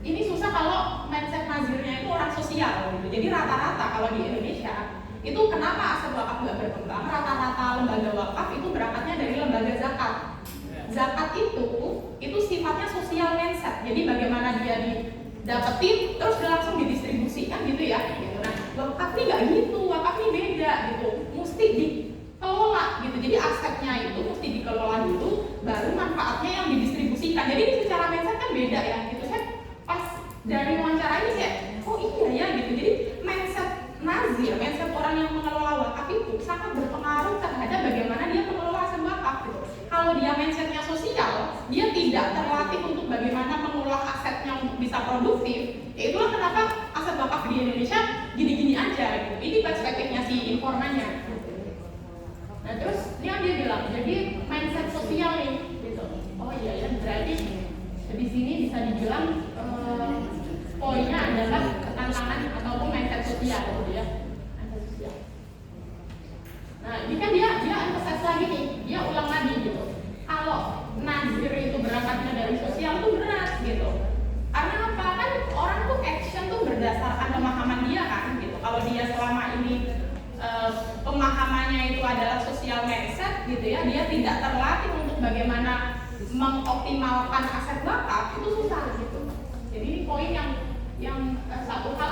ini susah kalau mindset nazirnya itu orang sosial gitu. Jadi rata-rata kalau di Indonesia itu kenapa aset wakaf nggak berkembang? Rata-rata lembaga wakaf itu berangkatnya dari lembaga zakat. Zakat itu sifatnya sosial mindset. Jadi bagaimana dia didapetin terus langsung didistribusikan gitu ya. Gitu. Nah wakaf ini nggak gitu, wakaf ini beda gitu. Mesti dikelola gitu. Jadi asetnya itu mesti dikelola dulu, baru manfaatnya yang didistribusikan. Jadi ini secara mindset kan beda ya. Gitu. Saya pas dari wawancara ini saya, oh iya ya gitu. Jadi mindset nazir, mindset orang yang mengelola wakaf itu sangat berpengaruh terhadap bagaimana dia mengelola aset wakaf gitu. Kalau dia mindsetnya sosial, dia tidak terlatih untuk bagaimana mengolah asetnya untuk bisa produktif. Ya itulah kenapa aset wakaf di Indonesia gini-gini aja gitu. Ini perspektifnya si informannya. Nah terus dia bilang, jadi mindset sosial nih gitu. Oh iya ya, berarti di sini bisa dibilang poinnya adalah tantangan ataupun mindset sosial gitu ya. Mindset sosial. Nah ini kan dia emphasize lagi nih, dia ulang lagi gitu. Kalau nazir itu berangkatnya dari sosial tuh berat gitu. Karena apa? Kan orang tuh action tuh berdasarkan pemahaman dia kan gitu. Kalau dia selama ini pemahamannya itu adalah sosial mindset gitu ya, dia tidak terlatih untuk bagaimana mengoptimalkan aset wakaf, itu susah gitu. Jadi ini poin yang satu hal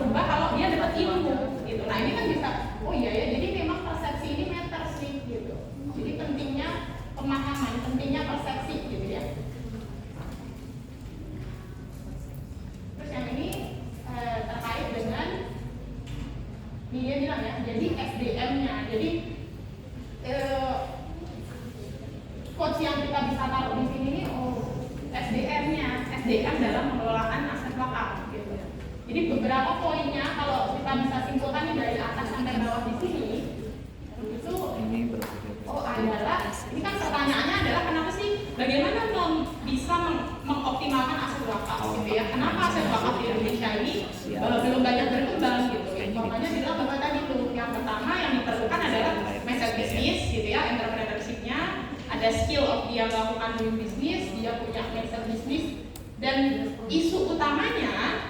berubah kalau dia dapat ilmu gitu. Nah ini kan bisa, oh iya ya, jadi memang persepsi ini matter sih gitu. Jadi pentingnya pemahaman, pentingnya persepsi gitu ya. Terus yang ini terkait dengan dia bilang ya, jadi SDM-nya, jadi quotes yang kita bisa taruh di sini nih, oh SDM-nya, SDM dalam pengelolaan aset wakaf gitu. Jadi beberapa poinnya kalau kita bisa simpulkan nih dari atas sampai bawah di sini itu adalah, ini kan pertanyaannya adalah kenapa sih, bagaimana bisa mengoptimalkan aset wakaf gitu ya, kenapa aset wakaf di Indonesia ini belum banyak berkembang gitu ya. Makanya bilang bahwa tadi tuh yang pertama yang diperlukan adalah mindset bisnis gitu ya, entrepreneurship-nya, ada skill of dia melakukan bisnis, dia punya mindset bisnis, dan isu utamanya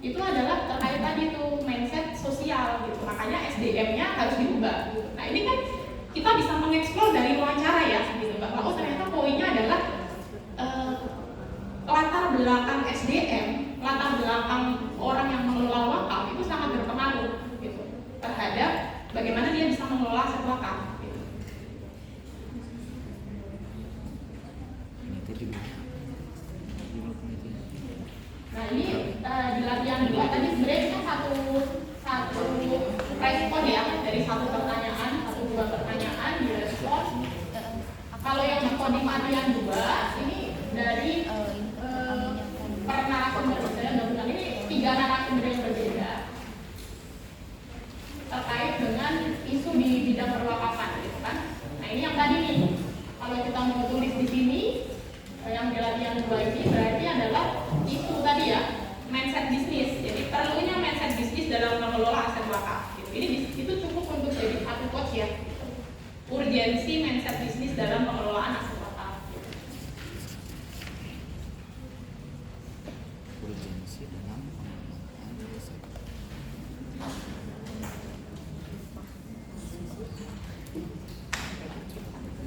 itu adalah terkait tadi tuh mindset sosial gitu. Makanya SDM-nya harus diubah. Nah ini kan kita bisa mengeksplor dari wawancara ya gitu, bahwa oh ternyata poinnya adalah latar belakang SDM, latar belakang orang yang mengelola wakaf itu sangat berpengaruh gitu terhadap bagaimana dia bisa mengelola aset wakaf. Gitu. Nah ini di latihan dua tadi sebenarnya kan satu respon ya, dari satu pertanyaan, dua pertanyaan direspon. Kalau yang coding latihan dua ini dari per narasumber, saya gabungan ini 3 narasumber yang berbeda terkait dengan isu di bidang perwakapan gitu kan. Nah ini yang tadi nih, kalau kita mau tulis di sini yang di latihan dua ini berarti adalah isu tadi ya, mindset bisnis. Jadi perlunya mindset bisnis dalam mengelola aset wakaf gitu. Ini itu cukup untuk jadi satu quotes ya, urgensi mindset bisnis dalam pengelolaan aset wakaf. Urgensi dalam pengelolaan aset.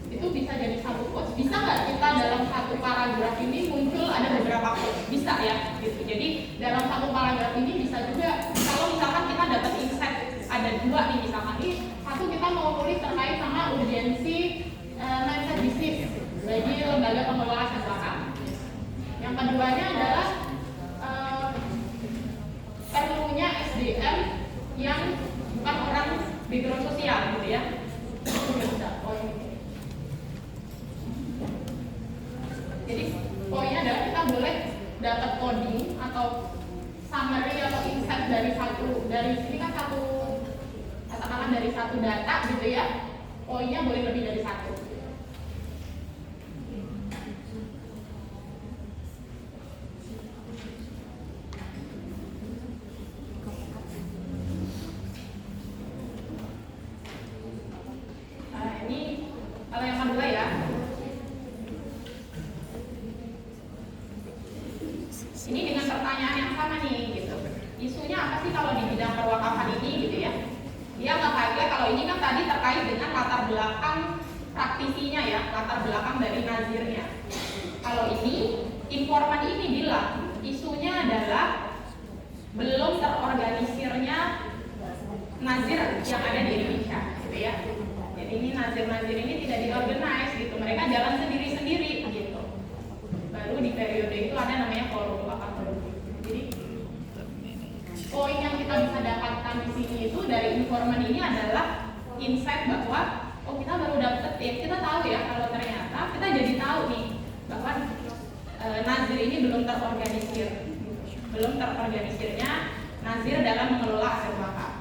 Itu bisa jadi satu quotes. Bisa nggak kita dalam satu paragraf ini muncul ada beberapa quotes? Bisa ya gitu. Jadi dalam satu paragraf ini bisa juga, kalau misalkan kita dapat insight ada 2 nih misalkan, ini satu kita mau tulis terkait sama urgensi mindset bisnis bagi lembaga pengelola aset wakaf. Yang keduanya adalah perlunya SDM yang bukan orang background sosial gitu ya. Jadi poinnya adalah kita boleh dapat coding atau summary atau insight dari sini kan katakanlah dari satu data gitu ya, poinnya boleh lebih dari satu. Nah ini kalau yang kedua ya, ini dengan pertanyaan yang sama nih gitu. Isunya apa sih kalau di bidang perwakafan ini gitu ya? Dia nge-highlight kalau ini kan tadi terkait dengan latar belakang praktisinya ya, latar belakang dari nazirnya. Kalau ini, informan ini bilang isunya adalah belum terorganisirnya nazir yang ada di Indonesia gitu ya. Jadi ini nazir-nazir ini tidak diorganize gitu, mereka jalan sendiri-sendiri gitu. Baru di periode itu ada namanya forum wakaf. Jadi poin yang kita bisa dapatkan di sini itu dari informan ini adalah insight bahwa oh kita baru dapet ya, kita tahu ya kalau ternyata kita jadi tahu nih bahwa nazir ini belum terorganisirnya nazir dalam mengelola aset wakaf.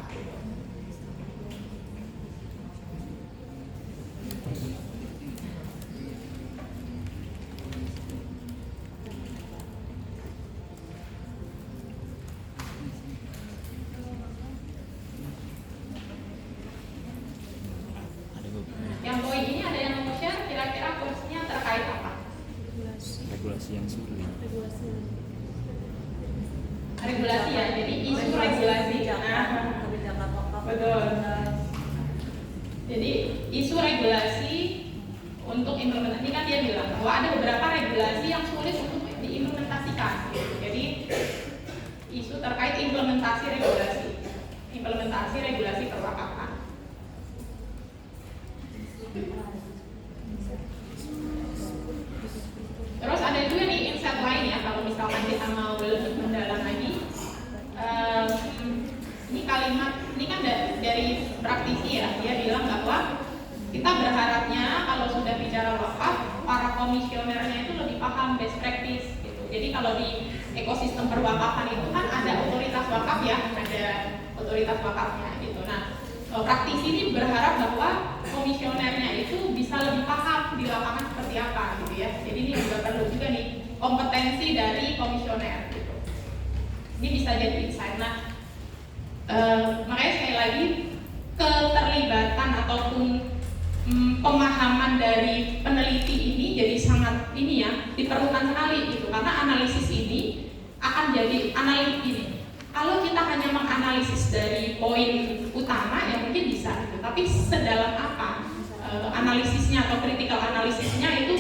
Yang poin ini ada yang mau share, kira-kira quotesnya terkait apa? Regulasi yang sulit. Regulasi ya, jadi isu regulasi. Nah, kebijakan wakaf. betul. Jadi isu regulasi untuk implementasi, kan dia bilang bahwa ada beberapa regulasi yang sulit untuk diimplementasikan. Jadi isu terkait implementasi regulasi komisionernya itu lebih paham best practice gitu. Jadi kalau di ekosistem perwakafan itu kan ada otoritas wakaf ya, ada otoritas wakafnya gitu. Nah, praktisi ini berharap bahwa komisionernya itu bisa lebih paham di lapangan seperti apa gitu ya. Jadi ini juga perlu juga nih kompetensi dari komisioner gitu. Ini bisa jadi insight. Nah, makanya sekali lagi keterlibatan ataupun pemahaman dari peneliti ini jadi sangat ini ya diperlukan sekali gitu, karena analisis ini akan jadi analitik ini. Kalau kita hanya menganalisis dari poin utama ya mungkin bisa gitu, tapi sedalam apa analisisnya atau critical analisisnya itu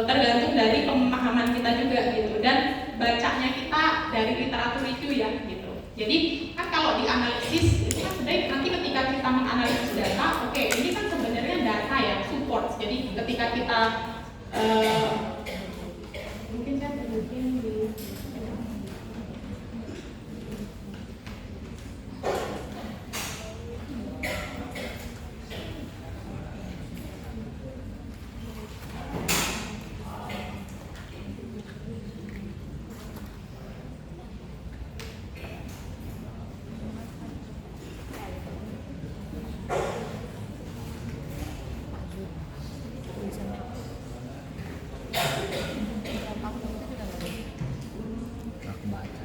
tergantung dari pemahaman kita juga gitu, dan bacanya kita dari literatur review ya gitu. Jadi kan kalau dianalisis itu kan sebenarnya nanti ketika kita menganalisis data, oke, ini kan sebenarnya data ya support. Jadi ketika kita mungkin saya tunjukin di aku baca.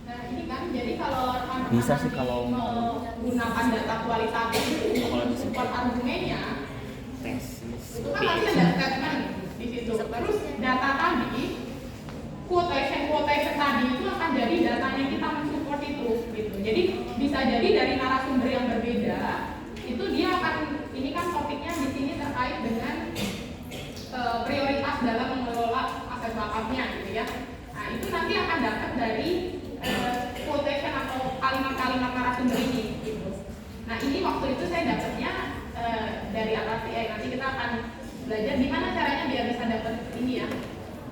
Nah ini kan, jadi kalau anak-anak Bisa sih kalau menggunakan data kualitatif itu Kalau untuk support argumennya, tesis itu kan nanti ada statement di situ. Terus data tadi, quotation tadi itu akan jadi datanya kita mensupport itu gitu. Jadi bisa jadi dari narasumber yang berbeda, itu dia akan, ini kan topiknya di sini terkait dengan prioritas dalam mengelola aset wakafnya gitu ya. Nah itu nanti akan dapat dari quotation atau kalimat-kalimat narasumber ini gitu. Nah ini waktu itu saya dapatnya dari atas ya, nanti kita akan belajar gimana caranya biar bisa dapat ini ya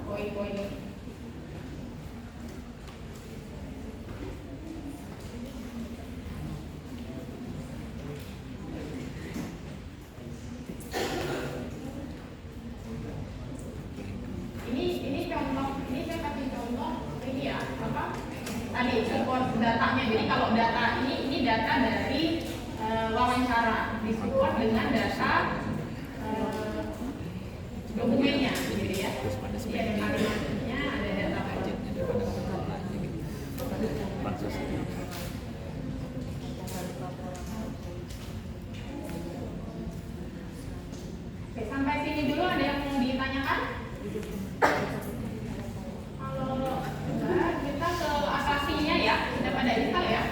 poin-poin ini. Ini contoh, ini saya kasih contoh ini ya apa tadi support datanya. Jadi kalau data ini data dari wawancara disupport dengan data dokumennya gitu ya. terus pada Jadi ada kalimatnya, ada data budgetnya daripada kebutuhannya gitu. Bansos itu. Oke, sampai sini dulu ada yang mau ditanyakan? Kalau enggak, kita ke asasinya ya, sudah pada install ya.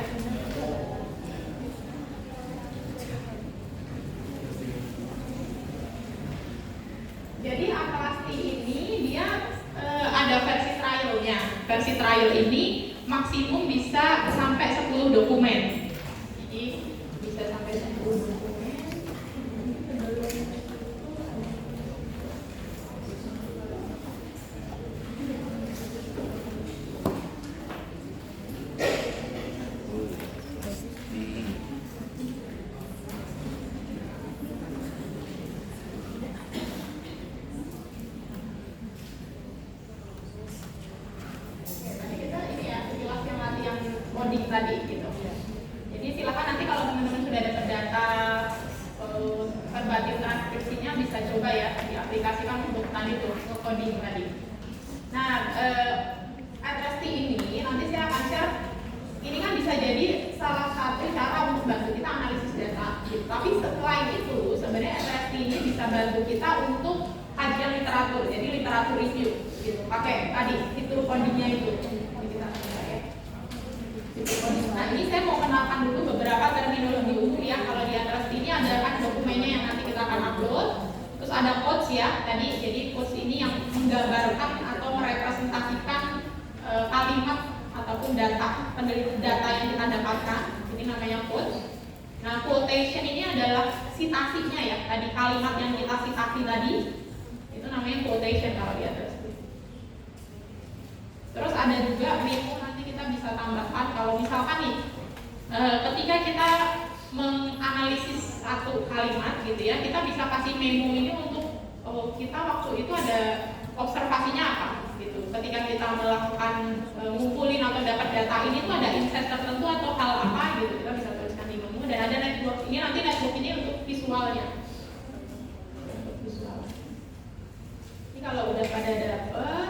Jadi Atlasti ini dia ada versi trialnya. Versi trial ini maksimum bisa sampai 10 dokumen. Jadi bisa sampai 10 dokumen. Coding tadi gitu. Jadi silakan nanti kalau teman-teman sudah dapat data verbatim transkripsinya bisa coba ya diaplikasikan untuk tadi tuh coding tadi. Nah, Atlasti ini nanti saya akan share. Ini kan bisa jadi salah satu cara untuk bantu kita analisis data. Gitu. Tapi setelah itu sebenarnya Atlasti ini bisa bantu kita untuk kajian literatur. Jadi literatur review gitu. Pakai tadi fitur codingnya itu. Nah ini saya mau kenalkan dulu beberapa terminologi umum ya. Kalau di atas ini ada kan dokumennya yang nanti kita akan upload. Terus ada quotes ya tadi. Jadi quotes ini yang menggambarkan atau merepresentasikan kalimat ataupun data data yang kita dapatkan. Ini namanya quotes. Nah quotation ini adalah sitasinya ya. Tadi kalimat yang kita sitasi tadi itu namanya quotation kalau di atas. Terus ada juga memo, nanti kita bisa tambahkan kalau misalkan nih ketika kita menganalisis satu kalimat gitu ya, kita bisa kasih memo ini untuk kita waktu itu ada observasinya apa gitu. Ketika kita melakukan ngumpulin atau dapat data ini tuh ada insight tertentu atau hal apa gitu, kita bisa tuliskan di memo. Dan ada network ini, nanti network ini untuk visualnya. Untuk visual. Ini kalau udah pada dapet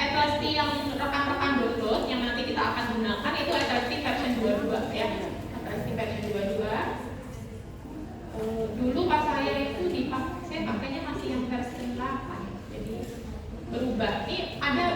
Atlasty yang rekan-rekan download yang nanti kita akan gunakan itu Atlasty version 22 ya. Atlasty version 22. Dulu pas saya itu saya pakainya masih yang versi 8. Jadi berubah. Ini ada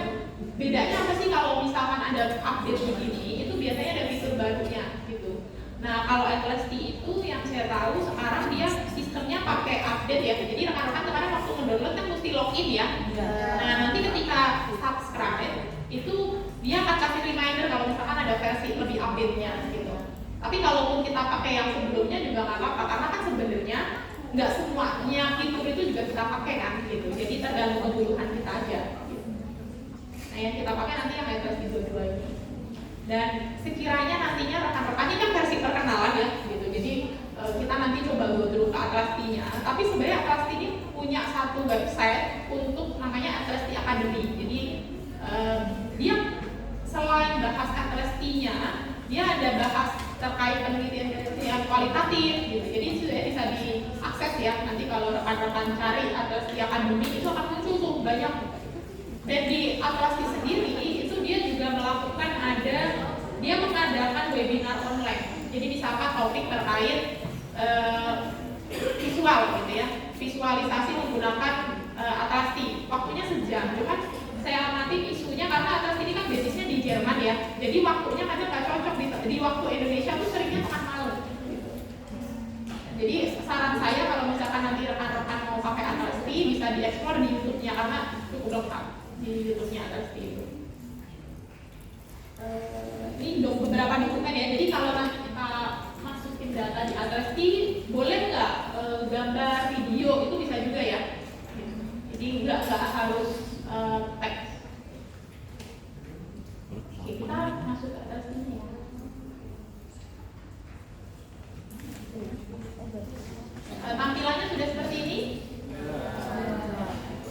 bedanya apa sih kalau misalkan ada update begini? Itu biasanya ada fitur barunya gitu. Nah, kalau Atlasty itu yang saya tahu sekarang dia sistemnya pakai update ya. Jadi rekan-rekan kemarin waktu ngedownload kan mesti login ya. Nah, nanti ketika subscribe itu dia akan kasih reminder kalau misalkan ada versi lebih update-nya gitu. Tapi kalaupun kita pakai yang sebelumnya juga nggak apa-apa, karena kan sebenarnya nggak semuanya fitur itu juga kita pakai kan gitu. Jadi tergantung kebutuhan kita aja. Gitu. Nah, yang kita pakai nanti yang Atlasty 22 ini. Dan sekiranya nantinya rekan-rekan ini kan versi perkenalan ya gitu. Jadi kita nanti coba go through ke Atlasty-nya. Tapi sebenarnya Atlasty ini punya satu website untuk namanya Atlasty Academy. Jadi dia selain bahas Atlasty-nya, dia ada bahas terkait penelitian kualitatif gitu. Jadi sudah bisa diakses ya. Nanti kalau rekan-rekan cari Atlasty Academy itu akan muncul tuh banyak. Dan di Atlasty sendiri itu dia juga melakukan dia mengadakan webinar online. Jadi misalkan topik terkait visual gitu ya, visualisasi menggunakan Atlasty. Waktunya sejam, cuman saya amati isunya karena Atlasty ini kan basisnya di Jerman ya. Jadi waktunya kadang nggak cocok di waktu Indonesia tuh seringnya tengah malam. Gitu. Jadi saran saya kalau misalkan nanti rekan-rekan mau pakai Atlasty bisa dieksplor di YouTube-nya karena cukup lengkap di YouTube-nya Atlasty itu. Ini beberapa dokumen ya. Jadi kalau nanti kita masukin data di Atlasty, boleh nggak gambar, video itu bisa juga ya. Jadi nggak harus teks. Oke, kita masuk ke Atlasty ya. Tampilannya sudah seperti ini.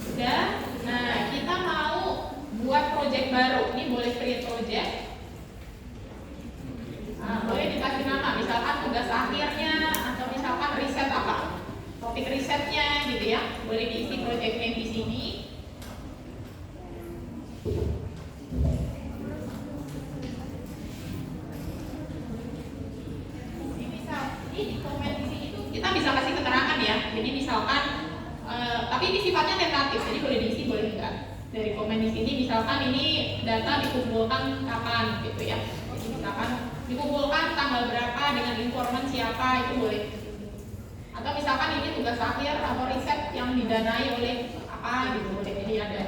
Sudah. Nah, kita mau buat project baru. Ini boleh create project. Boleh dikasih nama, misalkan tugas akhirnya atau misalkan riset apa, topik risetnya gitu ya. Boleh diisi project name di sini. Ini di komen di sini tuh kita bisa kasih keterangan ya. Jadi misalkan, tapi ini sifatnya tentatif, jadi boleh diisi boleh enggak. Dari komen di sini misalkan ini data dikumpulkan kapan gitu ya. Jadi misalkan dikumpulkan tanggal berapa dengan informan siapa itu boleh. Atau misalkan ini tugas akhir atau riset yang didanai oleh apa gitu boleh. Jadi ada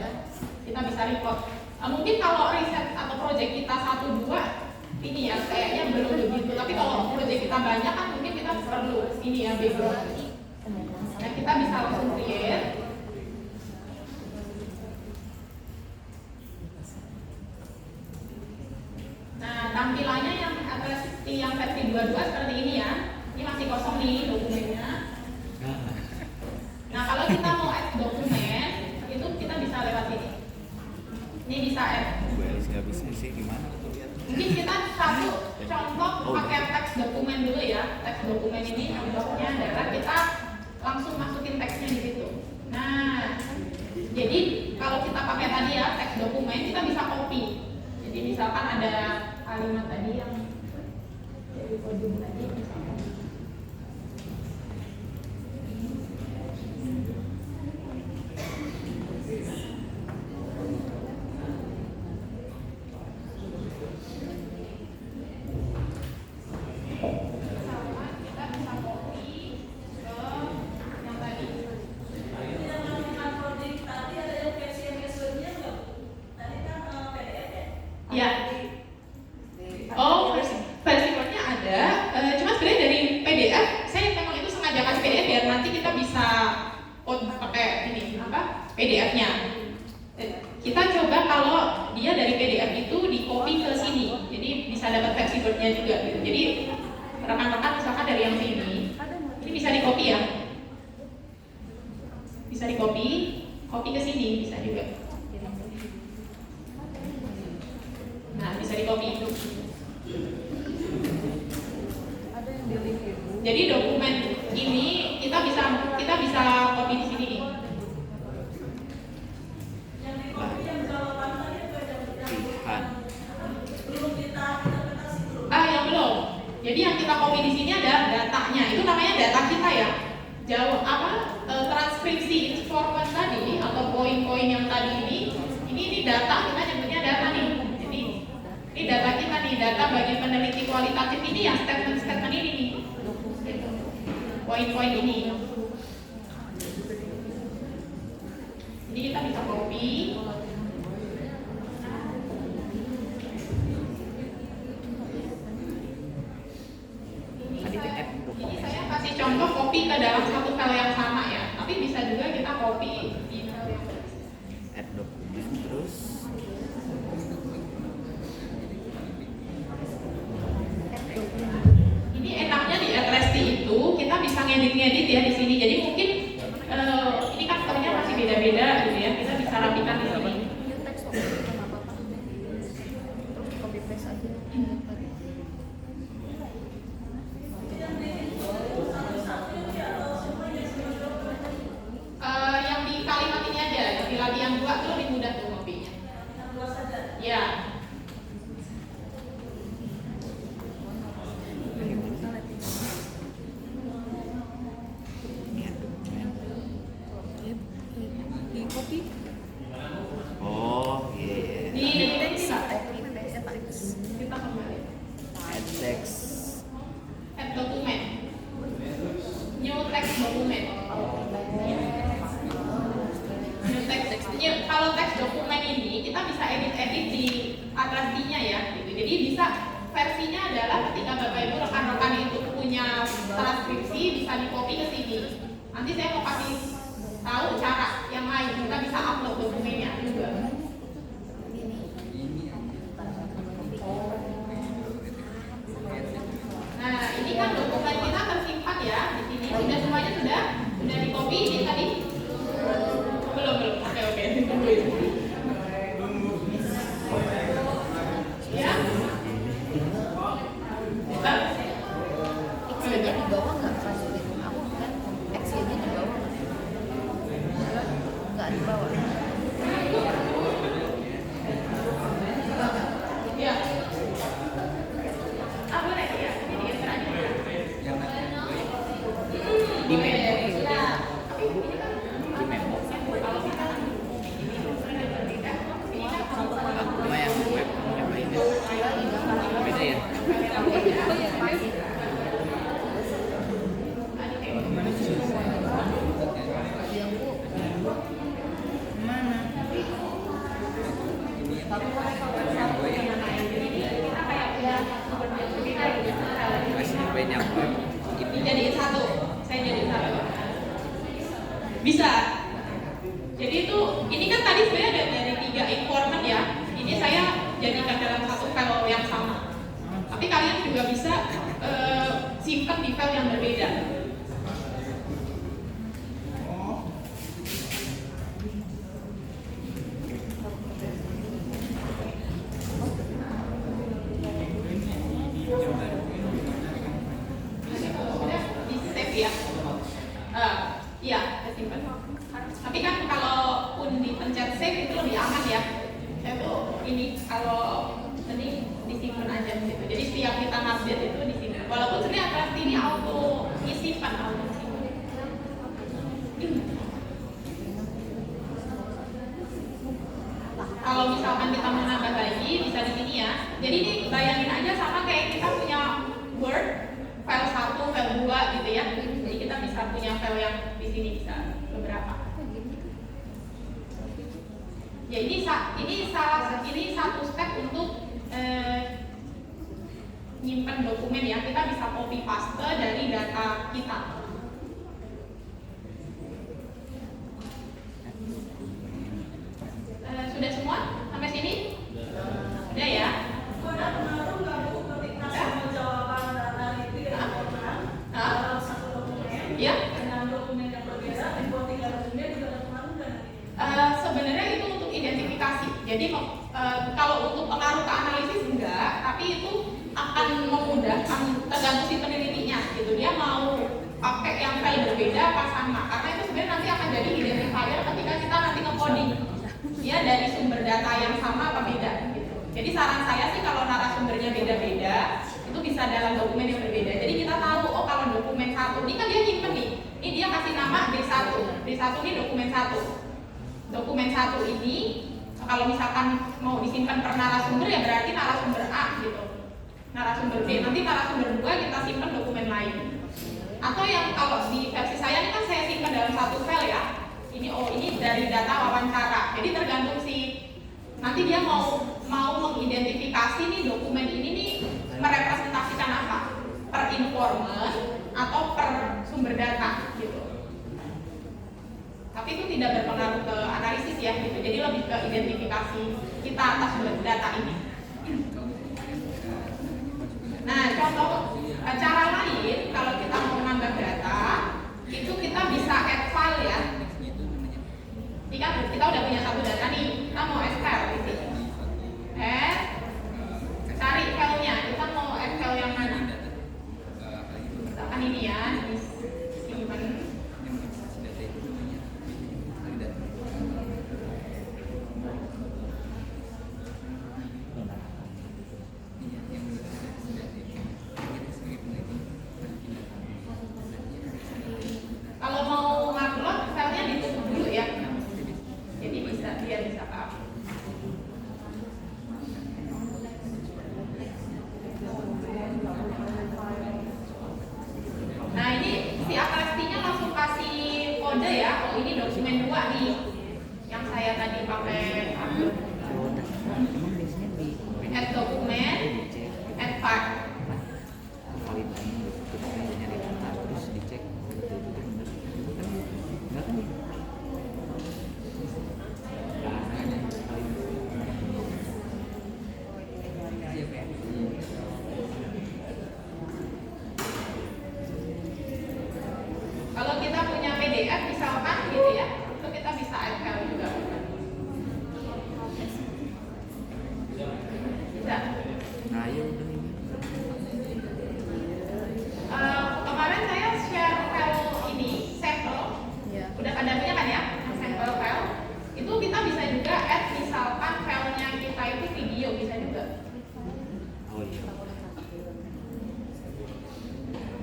kita bisa report. Mungkin kalau riset atau proyek kita 1-2 ini ya kayaknya belum begitu. Tapi kalau proyek kita banyak kan mungkin kita perlu ini ya background. Nah kita bisa langsung create. Nah, tampilannya yang versi 22 seperti ini ya. Ini masih kosong nih dokumennya. Nah, kalau kita mau add dokumen, itu kita bisa lewat sini. Ini bisa add. Nggak bisa sih gimana? Mungkin kita satu contoh pakai teks dokumen dulu ya. Teks dokumen ini contohnya adalah kita langsung masukin teksnya di situ. Nah, jadi kalau kita pakai tadi ya teks dokumen, kita bisa copy. Jadi misalkan ada kalimat tadi yang dari podium tadi misalkan. Ya. Oh, versi Word-nya ada. Cuma sebenarnya dari PDF, saya memang itu sengaja kasih PDF biar nanti kita bisa pakai ini apa? PDF-nya. Kita coba kalau dia dari PDF itu di copy ke sini. Jadi bisa bisa dapat versi Word-nya juga gitu. Jadi rekan-rekan misalkan dari yang sini, ini bisa di copy ya, bisa di copy ke sini bisa juga. Nah, bisa di copy itu. Jadi dokumen ini kita bisa copy di sini nih. Pilihan. Yang belum. Jadi yang kita copy di sini ada datanya. Itu namanya data kita ya. Transkripsi format tadi atau poin-poin yang tadi ini data, kita nyebutnya data nih. Jadi ini data kita nih, data bagi peneliti kualitatif ini ya statement-statement ini nih. Poin-poin ini. Jadi kita bisa copy. Ini saya kasih contoh copy ke dalam satu file yang sama ya. Tapi bisa juga kita copy di file yang lain. Add dokumen terus. Ini enaknya di Atresti itu kita bisa ngedit-ngedit ya di sini. Jadi mungkin ini kan filenya masih beda-beda gitu ya. Kita bisa rapikan di sini. New text document sama apa-apa. Terus copy paste aja. Yang di kalimat ini aja, yang di lagi yang dua itu lebih mudah tuh ngopinya. Ya. Ini add dokumen. Di copy. Oh, iya. Di Text copy paste text. kita kembali. Add text. Add dokumen. New text dokumen. New text. Ya, kalau teks dokumen ini kita bisa edit-edit di Atrasti-nya ya. Gitu. Jadi bisa versinya adalah ketika Bapak Ibu rekan-rekan itu punya transkripsi bisa di copy ke sini. Nanti saya mau kasih tahu cara yang lain kita bisa upload dokumennya juga. Nah, ini kan dokumen kita tersimpan ya di sini. Sudah semuanya sudah di copy ini tadi. Belum. Oke, tungguin. Ya. X-nya di bawah nggak masukin aku kan X-nya di bawah nggak di bawah. Ya. Boleh ya. Ini geser aja. Di memo. Nah, Di memo. kalau kita ini dokumen yang berbeda, ini kan Cuma yang web yang lainnya. Beda ya. Yang bu mana? Masih nyobain yang web. Ini jadiin satu, saya jadiin satu. Bisa. Jadi itu, ini kan tadi sebenarnya ada dari 3 informant ya. Ini saya jadikan dalam satu file yang sama. Tapi kalian juga bisa simpan di file yang berbeda. Sudah di save ya. Iya, kesimpan. Tapi kan kalau pun dipencet save itu lebih aman ya. Saya tuh ini kalau ini disimpan aja gitu. Jadi setiap kita update itu disimpan. Walaupun sebenarnya Atrasti ini auto disimpan auto simpan. Kalau misalkan kita mau nambah lagi bisa di sini ya. Jadi ini bayangin aja sama kayak kita punya Word file 1, file 2 gitu ya. Jadi kita bisa punya file yang di sini bisa beberapa. Ya ini satu step untuk nyimpan dokumen ya. Kita bisa copy paste dari data kita. Sudah semua sampai sini? Udah ya? Ada pengaruh nggak bu Jadi kalau untuk pengaruh ke analisis enggak, tapi itu akan memudahkan tergantung si penelitinya gitu. Dia mau pakai yang file berbeda apa sama, karena itu sebenarnya nanti akan jadi identifier ketika kita nanti nge-coding dia dari sumber data yang sama apa beda gitu. Jadi saran saya sih kalau narasumbernya beda-beda itu bisa dalam dokumen yang berbeda. Jadi kita tahu, oh kalau dokumen satu ini kan dia nyimpen nih, ini dia kasih nama D1 ini dokumen 1. Dokumen 1 ini kalau misalkan mau disimpan per narasumber ya berarti narasumber A gitu, narasumber B, nanti narasumber 2 kita simpan dokumen lain. Atau yang kalau di versi saya ini kan saya simpan dalam satu file ya, ini dari data wawancara. Jadi tergantung si nanti dia mau mengidentifikasi nih dokumen ini nih merepresentasikan apa, per informan atau per sumber data gitu. Tapi itu tidak berpengaruh ke analisis ya gitu. Jadi lebih ke identifikasi kita atas data ini. Nah, contoh cara lain kalau kita mau menambah data itu kita bisa add file ya. Ini kan kita udah punya satu data nih, kita mau add file gitu. Cari filenya, kita mau add file yang mana? Misalkan ini ya, simpan. Kalau mau upload filenya ditutup dulu ya. Jadi dia bisa up. Nah ini si Akresti-nya langsung kasih kode ya. Oh ini dokumen 2 nih yang saya tadi pakai upload. Emang biasanya di Add dokumen, add file. validannya kita kan nyari data terus dicek betul betul benar enggak kan ya? Kalau kita punya PDF misalkan gitu ya, itu kita bisa add file juga. Bisa. Nah ya udah ini Kemarin saya share file ini, sampel. Ya. Udah pada punya kan ya, sampel file. Itu kita bisa juga add misalkan filenya kita itu video bisa juga. oh iya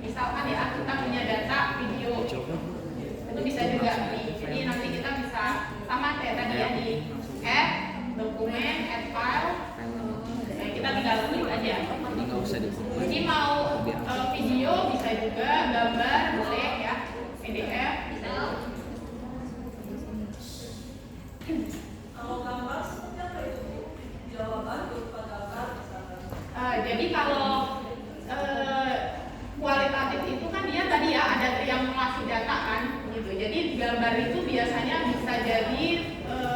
Misalkan ya kita punya data video, coba itu bisa juga nih. Jadi nanti kita bisa sama kayak tadi ya di add dokumen, add file. Nah, kita tinggal klik aja. ini nggak usah dikompres Ini mau video bisa juga, gambar boleh ya, PDF bisa juga. Kalau gambar seperti apa itu? Jawaban berupa gambar misalkan. Jadi kalau kualitatif itu kan dia tadi ya ada yang ngasih data kan gitu. Jadi gambar itu biasanya bisa jadi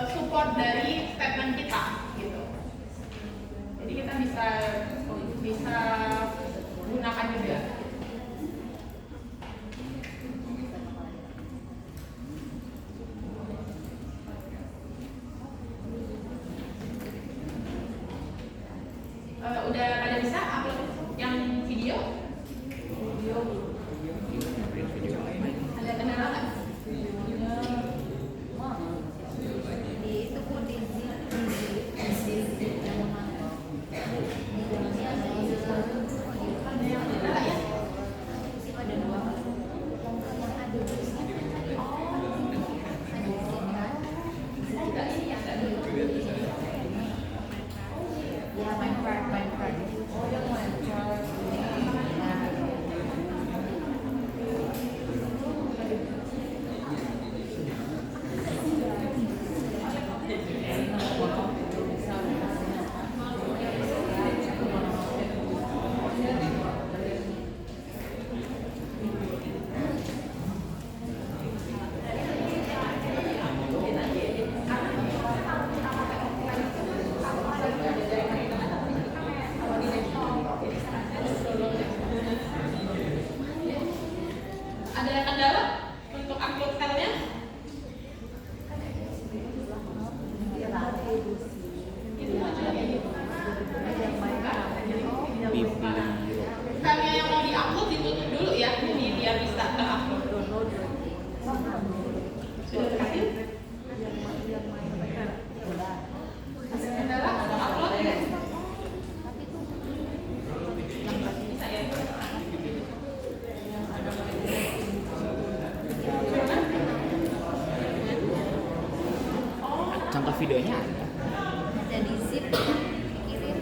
support dari statement kita gitu. Jadi kita bisa gunakan juga. Udah pada bisa upload yang video? Ada kendala nggak? Kendala ya? Enggak ini ya, enggak dulu. Ya, main card. Oh, yang main videonya ada. Ada di zip dikirim.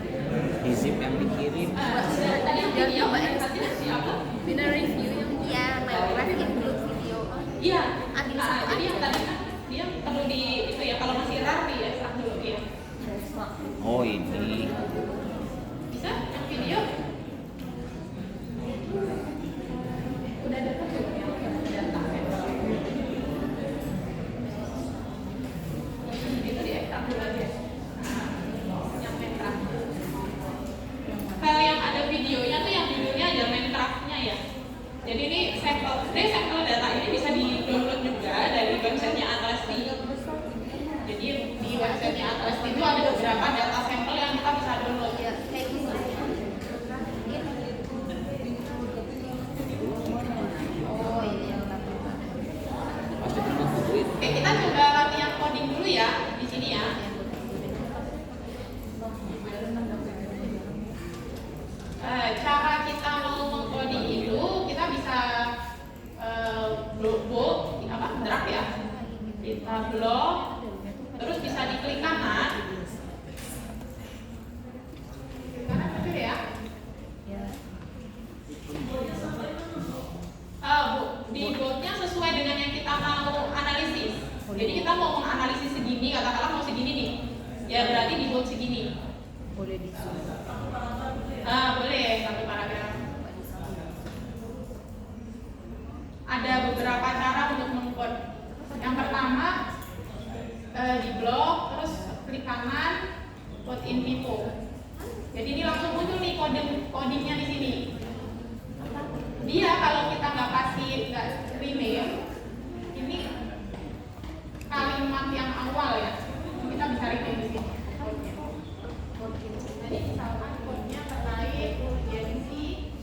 Di zip yang dikirim. Tadi yang video presentasinya siapa? Bina review yang Minecraft include video. Iya. Ambil Nah, satu jadi yang aja. tadi kan dia perlu di itu ya, kalau masih rar di ekstrak dulu ya. Oh ini. Bisa yang video? Udah ada kan belum ya? Data ya. Itu di ekstrak dulu aja. Nah, yang Minecraft. Kalau yang ada videonya tuh yang judulnya ada Minecraft-nya ya. Jadi ini sampel data ini bisa di-download juga dari websitenya Atlasti. Jadi di websitenya Atlasti itu ada beberapa data sampel yang kita bisa download. Ya, kayak gini. Oh, ini yang lakukan. Pasti pernah butuhin. Oke, kita coba latihan coding dulu ya di sini ya. Cara kita mau mengcoding itu kita bisa drag ya. Kita blok, terus bisa diklik kanan. Kanan betul ya. Ya. Di bloknya sesuai dengan yang kita mau analisis. Jadi kita mau menganalisis segini, katakanlah mau segini nih. Ya berarti di blok segini. Boleh di zoom. Boleh satu paragraf. Ada beberapa cara untuk mengcode. Yang pertama di blok, terus klik kanan, code in vivo. Jadi ini langsung muncul nih codingnya di sini. Dia kalau kita nggak rename, ini kalimat yang awal ya, kita bisa rename di sini. Jadi misalkan code-nya terkait urgensi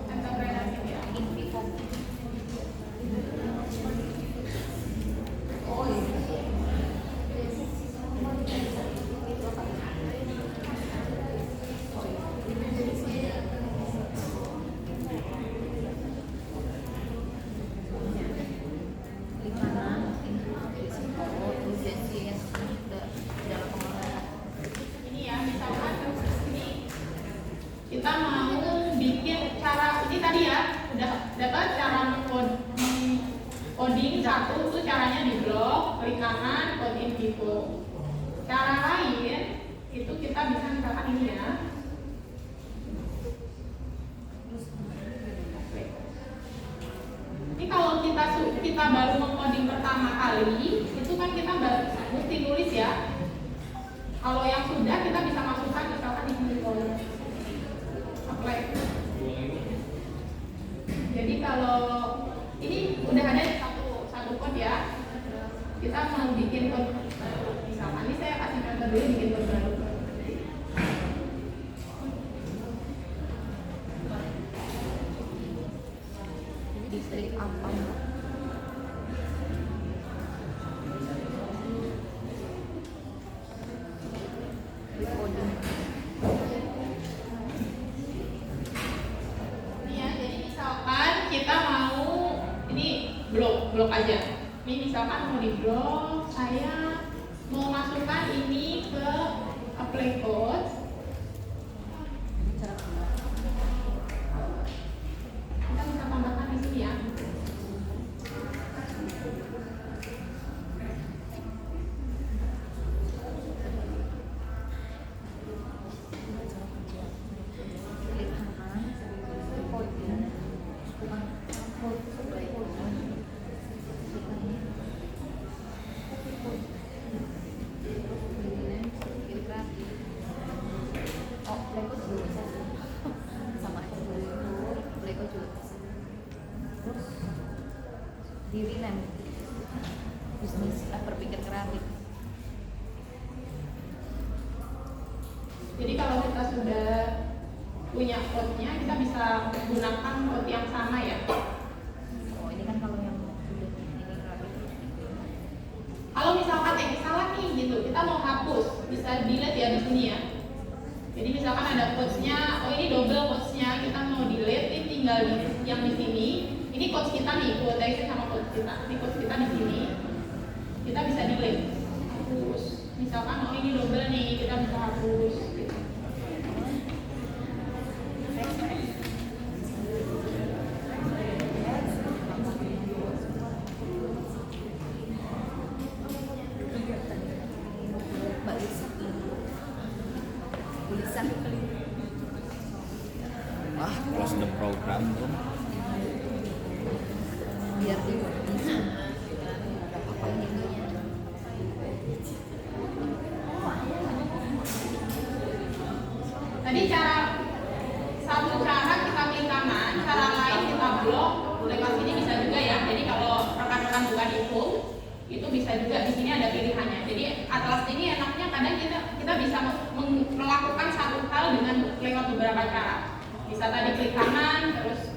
entrepreneurship ya. In vivo. Oh iya. Klik kanan, urgensi yang dalam pengelolaan. Ini ya, misalkan ini kita mau bikin cara ini tadi ya, udah dapat cara coding satu itu caranya di blok, klik kanan, code in vivo. Cara lain itu kita bisa misalkan ini ya. Ini kalau kita baru mengcoding pertama kali, itu kan kita mesti nulis ya. Kalau yang sudah kita bisa masukkan misalkan di sini apply. Jadi kalau ini udah ada satu code ya, kita mau bikin code misalkan ini saya kasih contoh dulu bikin code baru. Di klik apa? Klik coding. Ini ya, jadi misalkan kita mau ini blok aja. Ini misalkan mau di blok, saya mau masukkan ini ke apply code. Kita bisa tambahkan di sini ya. Klik kanan, coding. Oh, Lego juga bisa sih. Sama aja Lego juga bisa. Terus di rename bisnis berpikir kreatif. Jadi kalau kita sudah punya code-nya, kita bisa gunakan code yang sama ya. Oh, ini kan kalau yang sudah ini kreatif. Kalau misalkan salah nih gitu, kita mau hapus, bisa delete ya di sini ya. Jadi misalkan ada quotes-nya, oh ini double quotes-nya, kita mau delete, ini tinggal yang di sini. Ini quotes kita nih, quotation sama quotes kita. Ini quotes kita di sini. kita bisa delete, hapus. Misalkan oh ini double nih, kita bisa hapus. Gitu. Mbak Lisa. Bu Lisa. Wah, close the program dong. Biar dia bisa ada apa ininya. Tadi satu cara kita klik kanan, cara lain kita blok lewat sini bisa juga ya. Jadi kalau rekan-rekan bukan info itu bisa juga di sini ada pilihannya. Jadi Atlas ini enaknya kadang kita bisa melakukan satu hal dengan lewat beberapa cara. Bisa tadi klik kanan, terus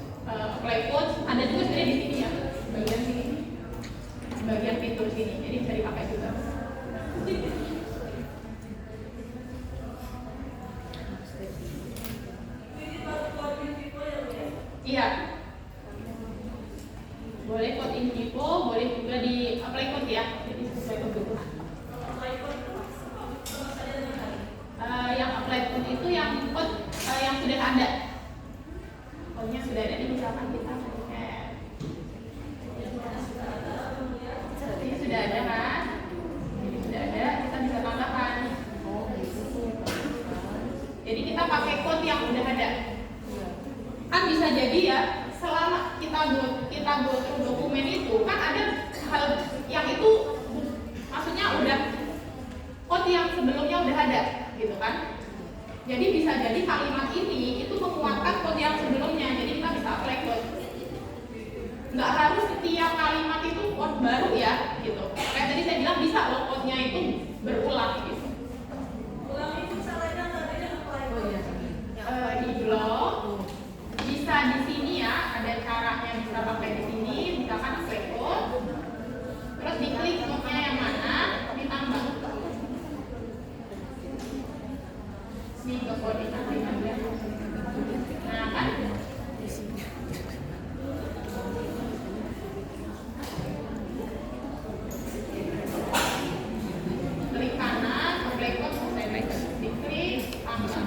play quotes, ada juga sebenarnya di sini ya, bagian sini, bagian fitur sini. Jadi bisa dipakai juga. Iya. Boleh code info, boleh juga di apply code ya. Jadi sesuai kebutuhan. Yang apply code itu yang code yang sudah ada. Code-nya sudah ada, di misalkan kita ini sudah ada kan? Ini sudah ada, kita bisa tambahkan. Jadi kita pakai code yang sudah ada. Kan bisa jadi ya, selama kita buat dokumen itu kan ada hal yang itu maksudnya udah code yang sebelumnya udah ada gitu kan. Jadi bisa jadi kalimat ini itu menguatkan code yang sebelumnya, jadi kita bisa apply code. Nggak harus setiap kalimat itu code baru ya gitu. Kayak tadi saya bilang bisa loh code-nya itu berulang gitu. Ulang itu caranya tadinya apply. Di blog bisa di sini ya, ada caranya bisa pakai di sini, misalkan apply code, terus diklik code-nya yang mana, ditambah. Ini ke koordinat aja. Nah kan, klik kanan, apply code, selesai. Diklik, tambah.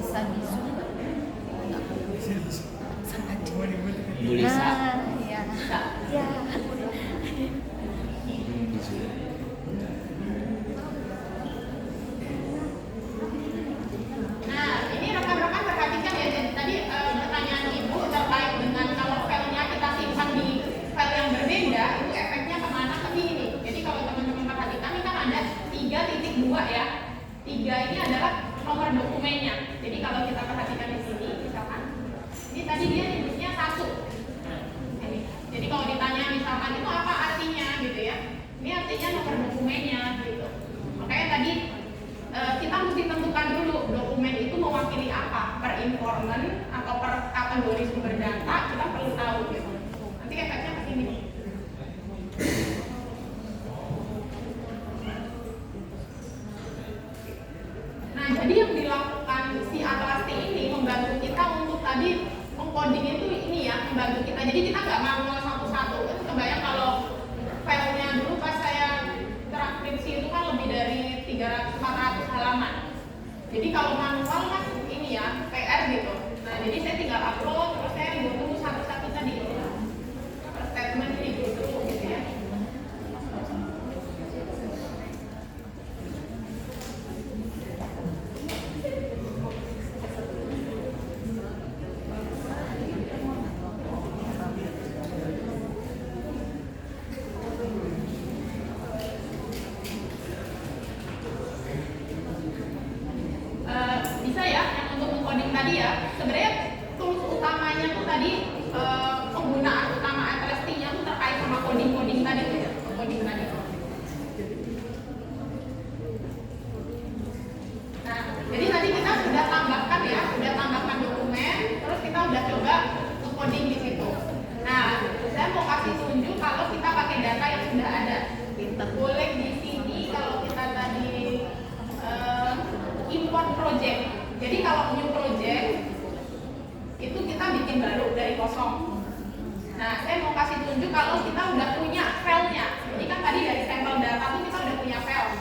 Bisa di Zoom nggak? Sama dia. Bu Lisa. Ya. Bisa. Ya. Nah, ini rekan-rekan perhatikan ya, jadi tadi pertanyaan Ibu terkait dengan kalau filenya kita simpan di file yang berbeda, itu efeknya kemana ke sini. Jadi kalau teman-teman perhatikan ini kan ada 3.2 ya. 3 ini adalah nomor dokumennya. Jadi kalau kita perhatikan di sini, misalkan, ini tadi dia nyebutnya 1. Ini. Jadi kalau ditanya misalkan itu apa artinya gitu ya, ini artinya nomor dokumennya gitu. Makanya tadi kita mesti tentukan dulu dokumen itu mewakili apa, per informant atau per kategori sumber data, kita perlu tahu gitu. Nanti efeknya ke sini. Nah, jadi yang dilakukan si Atlas T ini membantu kita untuk tadi mengcoding itu ini ya, membantu kita. Jadi kita nggak manual satu-satu. Itu kebayang kalau filenya dulu pas saya transkripsi itu kan lebih dari 300-400 halaman. Jadi kalau manual kan ini ya, PR gitu. Nah, jadi saya tinggal upload, terus saya tunggu satu-satu tadi. Statement ini dulu gitu ya. Bisa ya, yang untuk mengcoding tadi ya. Sebenarnya tools utamanya tuh tadi penggunaan utama Atlas T-nya tuh terkait sama coding tadi tuh ya, coding tadi. Nah, jadi tadi kita sudah tambahkan ya, sudah tambahkan dokumen, terus kita udah coba coding di situ. Nah, saya mau kasih tunjuk kalau kita pakai data yang sudah ada. Boleh di sini kalau kita tadi import project. Jadi kalau new project menunjuk kalau kita udah punya filenya. Jadi kan tadi dari sampel data tuh kita udah punya file.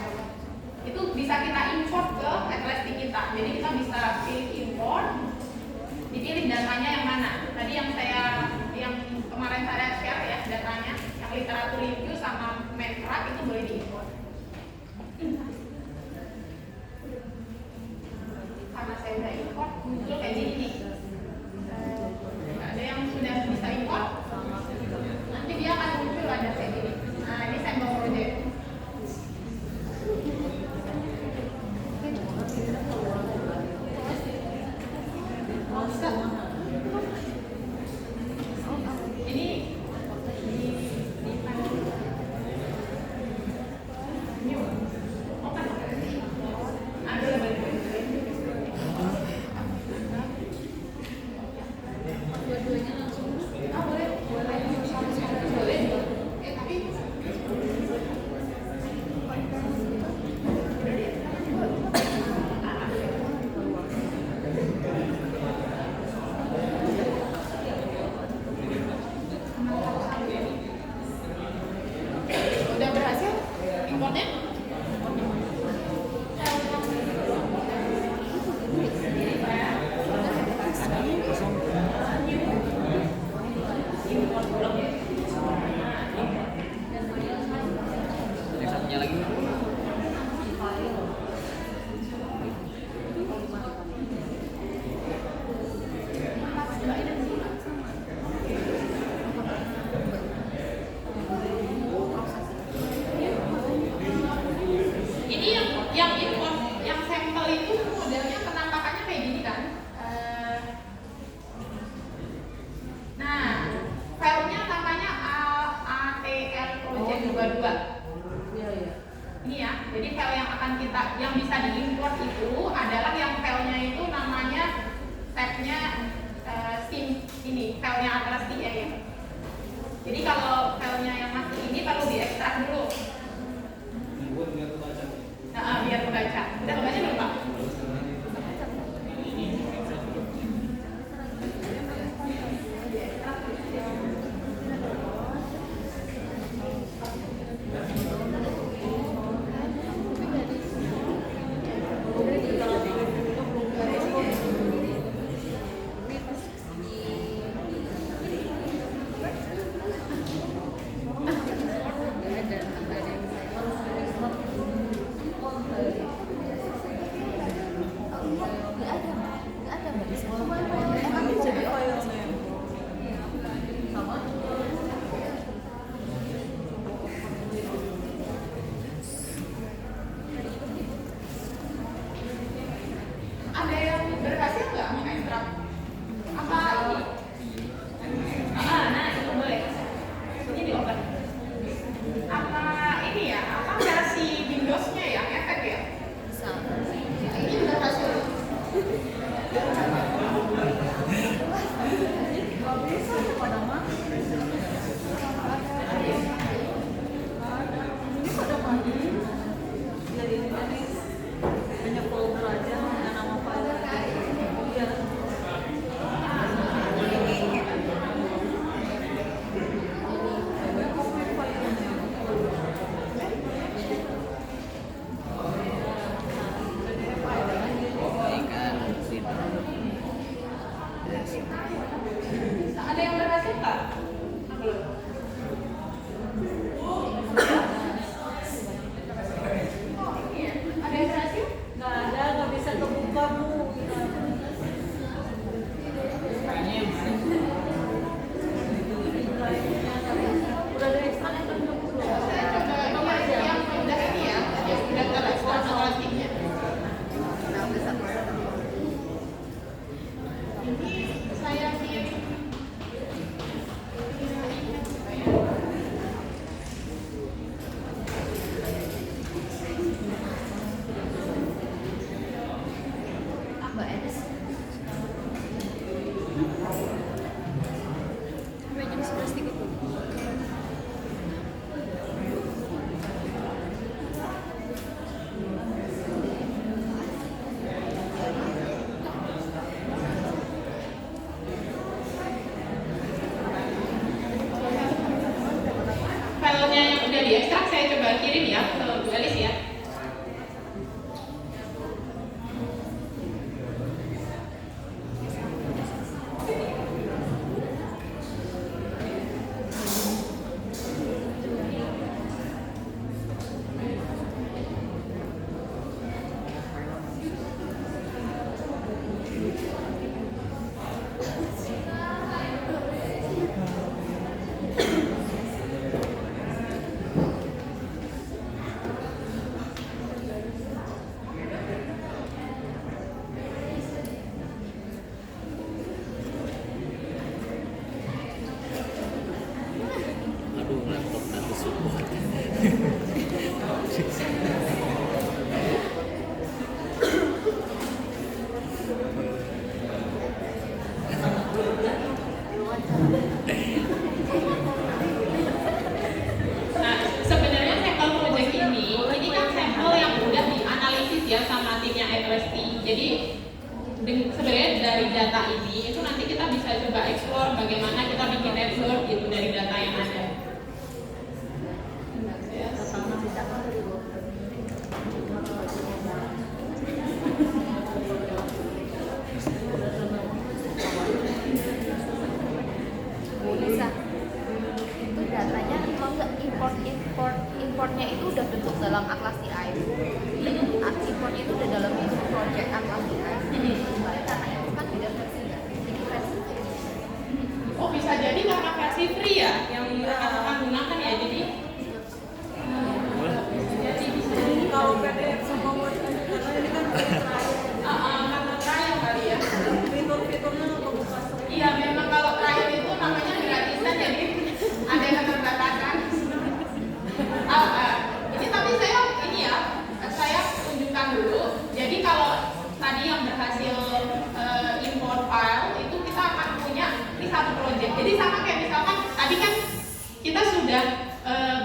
Itu bisa kita import ke Atlastik kita. Jadi kita bisa pilih import, dipilih datanya yang mana. Tadi yang kemarin saya share ya datanya, yang literatur review sama Mentrack itu boleh diimport. Karena saya udah import, muncul kayak gini nih. Ada yang sudah bisa import, nanti dia akan muncul ada kayak gini. Nah ini sampel project. Ini Dua-duanya langsung. udah berhasil importnya? Yang satunya lagi. Ini yang import, yang sampel itu modelnya penampakannya kayak gini kan. Nah, filenya namanya ATL Project 22. Ini ya, jadi file yang akan yang bisa diimport itu adalah yang filenya itu namanya tabnya ini, filenya Atlas ya. Jadi kalau filenya yang masih ini perlu diekstrak dulu. Nah, biar kebaca. Udah kebaca belum Pak? Ada yang berhasil nggak mengekstrak? Apa ini? Nah itu boleh. Ini diopen. Apa ini ya? Apa versi Windows-nya ya? Efek ya? Bisa. Ini berhasil. Kalau bisa pada mah. Ini pada mati. Jadi ini hanya folder aja dengan nama file. Iya. Ada yang berhasil nggak? Belum. Iya. Ada yang berhasil? Nggak ada, nggak bisa kebuka Bu. Udah ada ekstrak kan belum? Saya coba yang udah ini ya, yang udah terekstrak plastiknya. Ini saya kirim. Mbak Enes. Sampai jam 11.30. sudah diekstrak, saya coba kirim ya ke Bu Elis ya. Aduh, laptop nanti support. Nah, sebenarnya sampel project ini kan sampel yang udah dianalisis ya sama timnya ETLST. Jadi sebenarnya dari data ini itu nanti kita bisa coba explore bagaimana kita bikin network gitu dari data yang ada. Bu Lisa, itu datanya kalau nggak importnya itu udah bentuk dalam Atlas AI. Importnya itu udah dalam bentuk project Atlas AI. Soalnya karena itu kan beda versi ya. Jadi versi Oh, bisa jadi karena versi free ya yang akan gunakan ya. Jadi bisa jadi Kalau PDF sama Word karena ini kan karena trial kali ya. fitur-fiturnya kebuka semua. Iya, memang kalau trial itu namanya gratisan jadi ada keterbatasan. Ini tapi saya tunjukkan dulu. Jadi kalau tadi yang berhasil import file itu kita akan punya ini satu project. Jadi sama kayak misalkan tadi kan kita sudah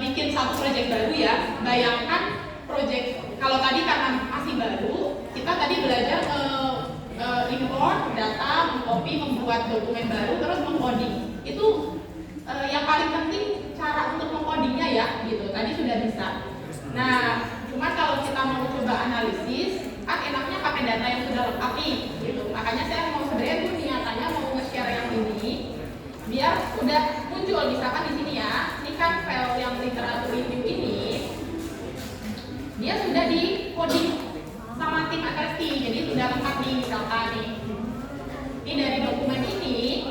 bikin satu project baru ya. Bayangkan project kalau tadi karena masih baru, kita tadi belajar import data, mengcopy, membuat dokumen baru, terus mengcoding. Itu yang paling penting cara untuk mengcodingnya ya, gitu. Tadi sudah bisa. Nah, cuma kalau kita mau coba analisis, kan enaknya pakai data yang sudah lengkap nih, gitu. Makanya saya mau sebenarnya tuh niatannya mau nge-share yang ini, biar udah muncul misalkan di sini ya. Ini kan file yang literatur review ini, dia sudah di coding sama tim ATLST, jadi sudah lengkap nih misalkan nih. Ini dari dokumen ini,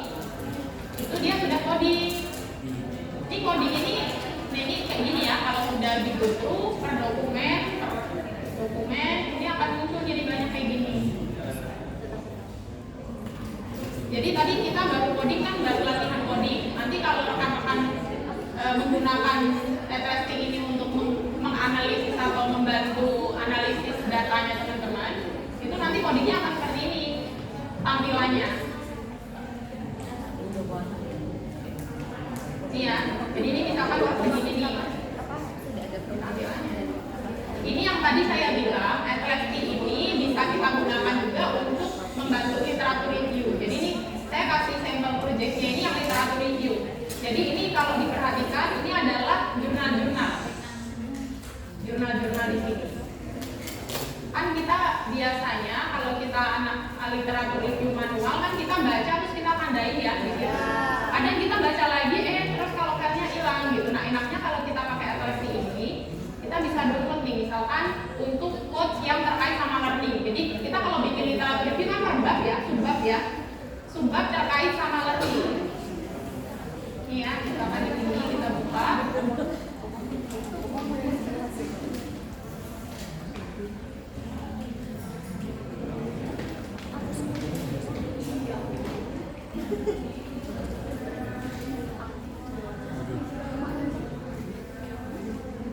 itu dia sudah coding. Ini coding ini kayak gini ya, kalau sudah dibutuh per dokumen, ini akan muncul jadi banyak kayak gini. Jadi tadi kita baru coding kan, baru latihan coding. Nanti kalau rekan-rekan menggunakan ATLST ini untuk menganalisis atau membantu analisis datanya teman-teman, itu nanti codingnya akan seperti ini tampilannya. Iya, jadi ini misalkan seperti ini tampilannya. Ini yang tadi saya bilang, ATLST ini bisa kita gunakan juga untuk membantu literatur review. Jadi ini saya kasih sampel projectnya ini yang literatur review. Jadi ini kalau diperhatikan ini adalah jurnal-jurnal di sini. Kan kita biasanya kalau kita anak literatur review manual kan kita baca terus kita tandain ya gitu. Kadang kita baca lagi terus kalau filenya hilang gitu. Nah, enaknya kalau kita pakai ATLST ini kita bisa download nih misalkan untuk quotes yang terkait sama learning. Jadi kita kalau bikin literatur review kan perbab ya, subbab terkait sama learning. Ini ya, misalkan di sini kita buka.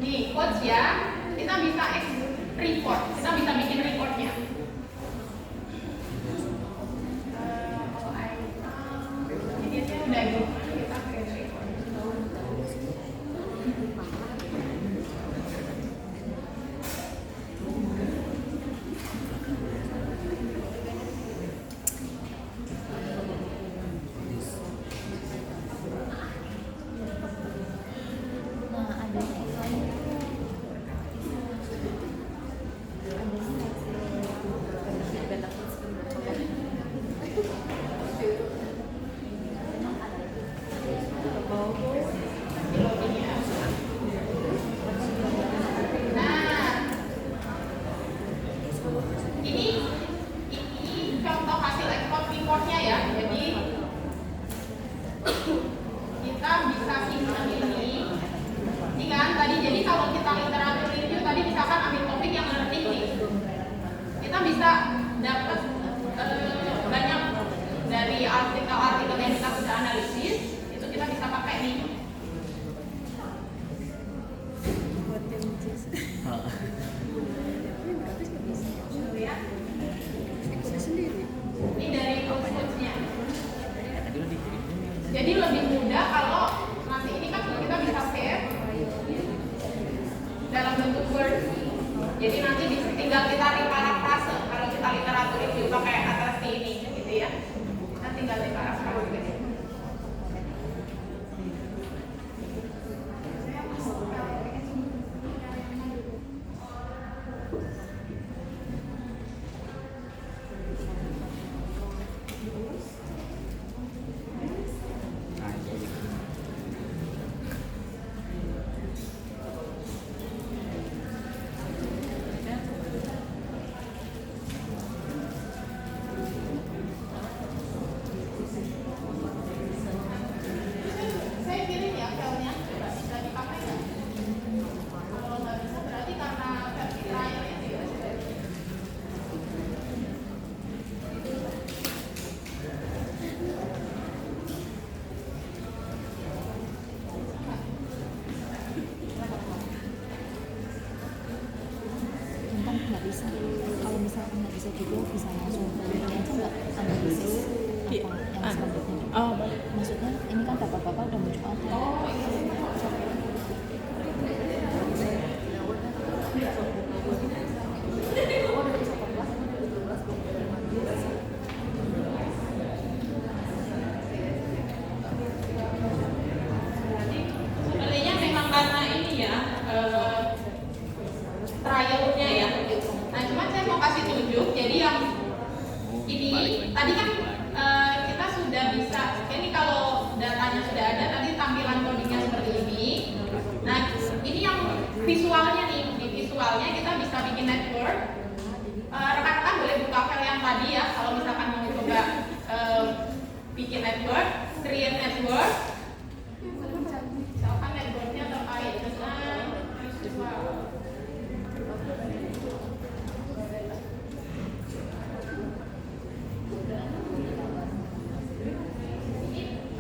Nih, quotes ya, kita bisa report, kita bisa bikin reportnya. Ini dia udah gitu, kita create report. nah ada artikel-artikel yang kita sudah analisis itu kita bisa pakai nih. buat yang jazz. Gratis nggak bisa. Ikut sendiri. Ini dari outputnya. Tadi lo dikirim. Jadi lebih mudah kalau nanti ini kan kita bisa save dalam bentuk Word. Jadi nanti tinggal kita parafrase. Kalau kita literatur itu pakai atrasi ini, gitu ya. Kita tinggal parafrase. Nah, itu. Saya kirim ya filenya, coba bisa dipakai nggak? Kalau nggak bisa berarti karena versi trial ya tidak bisa. Kan nggak bisa, kalau misalkan nggak bisa juga bisa langsung ke ini aja nggak analisis apa yang selanjutnya. Oh, Maksudnya ini kan bapak-bapak udah muncul ada. sebenarnya memang karena ini ya trialnya ya. Nah, cuman saya mau kasih tunjuk. Jadi yang ini tadi kan kita sudah bisa. Ini kalau datanya sudah ada, nanti tampilan codingnya seperti ini. Nah, ini yang visualnya nih. Di visualnya kita bisa bikin network. Rekan-rekan boleh buka file yang tadi ya. Kalau misalkan mau coba bikin network, create network. Misalkan networknya terkait dengan visual.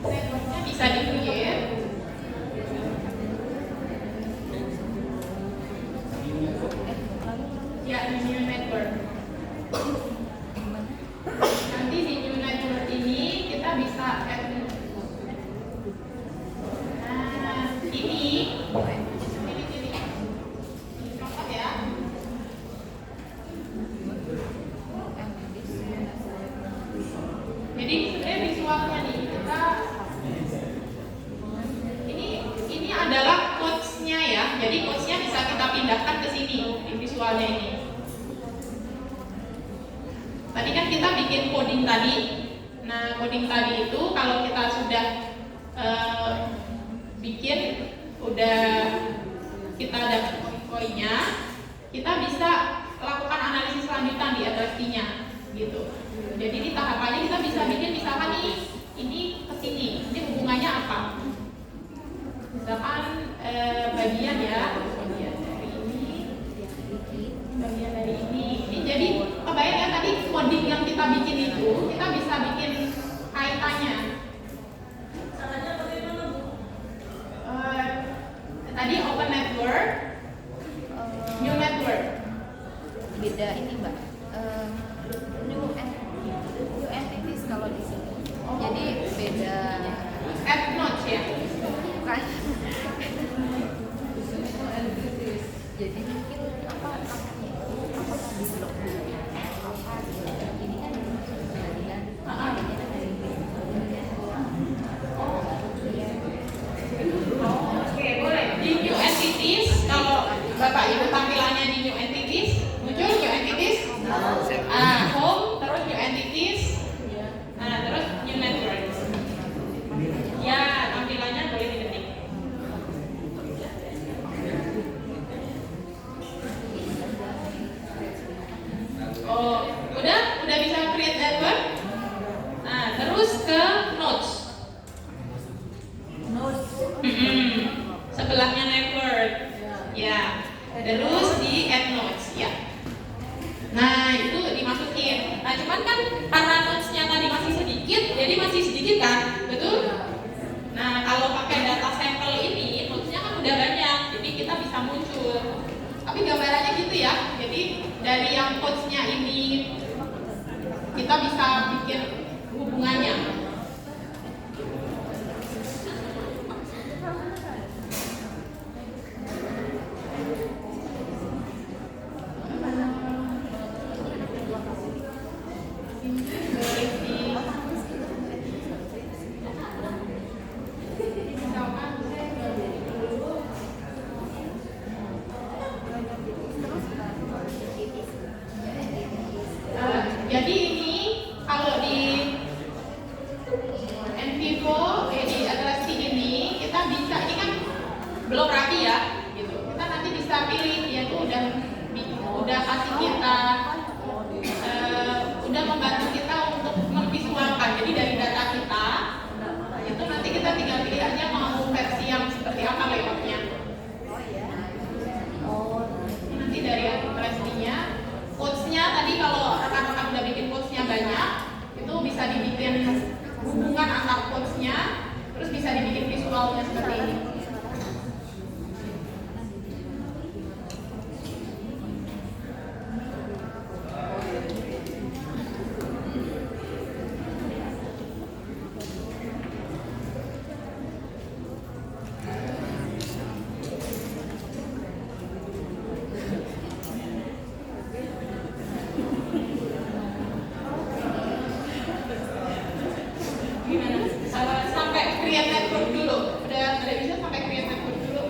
Networknya bisa di-create. Ya, di new network. Nanti di new network ini kita bisa add. Nah, ini contoh ya. Jadi sebenarnya visualnya nih kita ini adalah quotes-nya ya. Jadi quotes-nya bisa kita pindahkan ke sini di visualnya ini. Tadi kan kita bikin coding tadi. Nah, coding tadi itu kalau kita sudah bikin, udah kita dapat poin-poinnya, kita bisa lakukan analisis lanjutan di atrasinya, gitu. Jadi di tahapannya kita bisa bikin misalkan ini ke sini, ini hubungannya apa? Misalkan bagian ya, bagian dari ini, bagian dari ini. Ini jadi kebayang ya tadi coding yang kita bikin itu, kita bisa bikin kaitannya. Caranya bagaimana, Bu? Tadi open network, new network. Beda ini mbak. New entities kalau di sini. Jadi beda. Add nodes ya. Bukan. Jadi mungkin apa namanya? Apakah di blok dulu? Apa ini kan bagian Oke, boleh. Di new entities, kalau Bapak Ibu tampilannya di new entities, muncul new entities. Home, terus new entities. Terus new network. Ya, tampilannya boleh diketik. Oh, udah bisa create network. Nah, terus ke nodes. Sebelahnya network. Ya. Terus di add nodes ya. Nah, itu dimasukin. Nah, cuman kan karena nodes-nya tadi masih sedikit, jadi sedikit kan, betul? Nah, kalau pakai data sampel ini, coachnya kan udah banyak, jadi kita bisa muncul. Tapi gambarannya gitu ya, jadi dari yang coachnya ini kita bisa bikin hubungannya. Jadi ini kalau di Envivo, di Atlasi ini kita bisa, ini kan belum rapi ya, gitu. Kita nanti bisa pilih, dia tuh udah kasih kita, udah membantu kita untuk memvisualkan. Jadi dari data kita, itu nanti kita tinggal pilih aja mau versi yang seperti apa layoutnya. Nanti dari Atlasinya. Quotes-nya tadi kalau rekan-rekan udah bikin quotes-nya banyak, itu bisa dibikin hubungan antar quotes-nya, terus bisa dibikin visualnya seperti ini. Sampai create network dulu, udah bisa sampai create network dulu.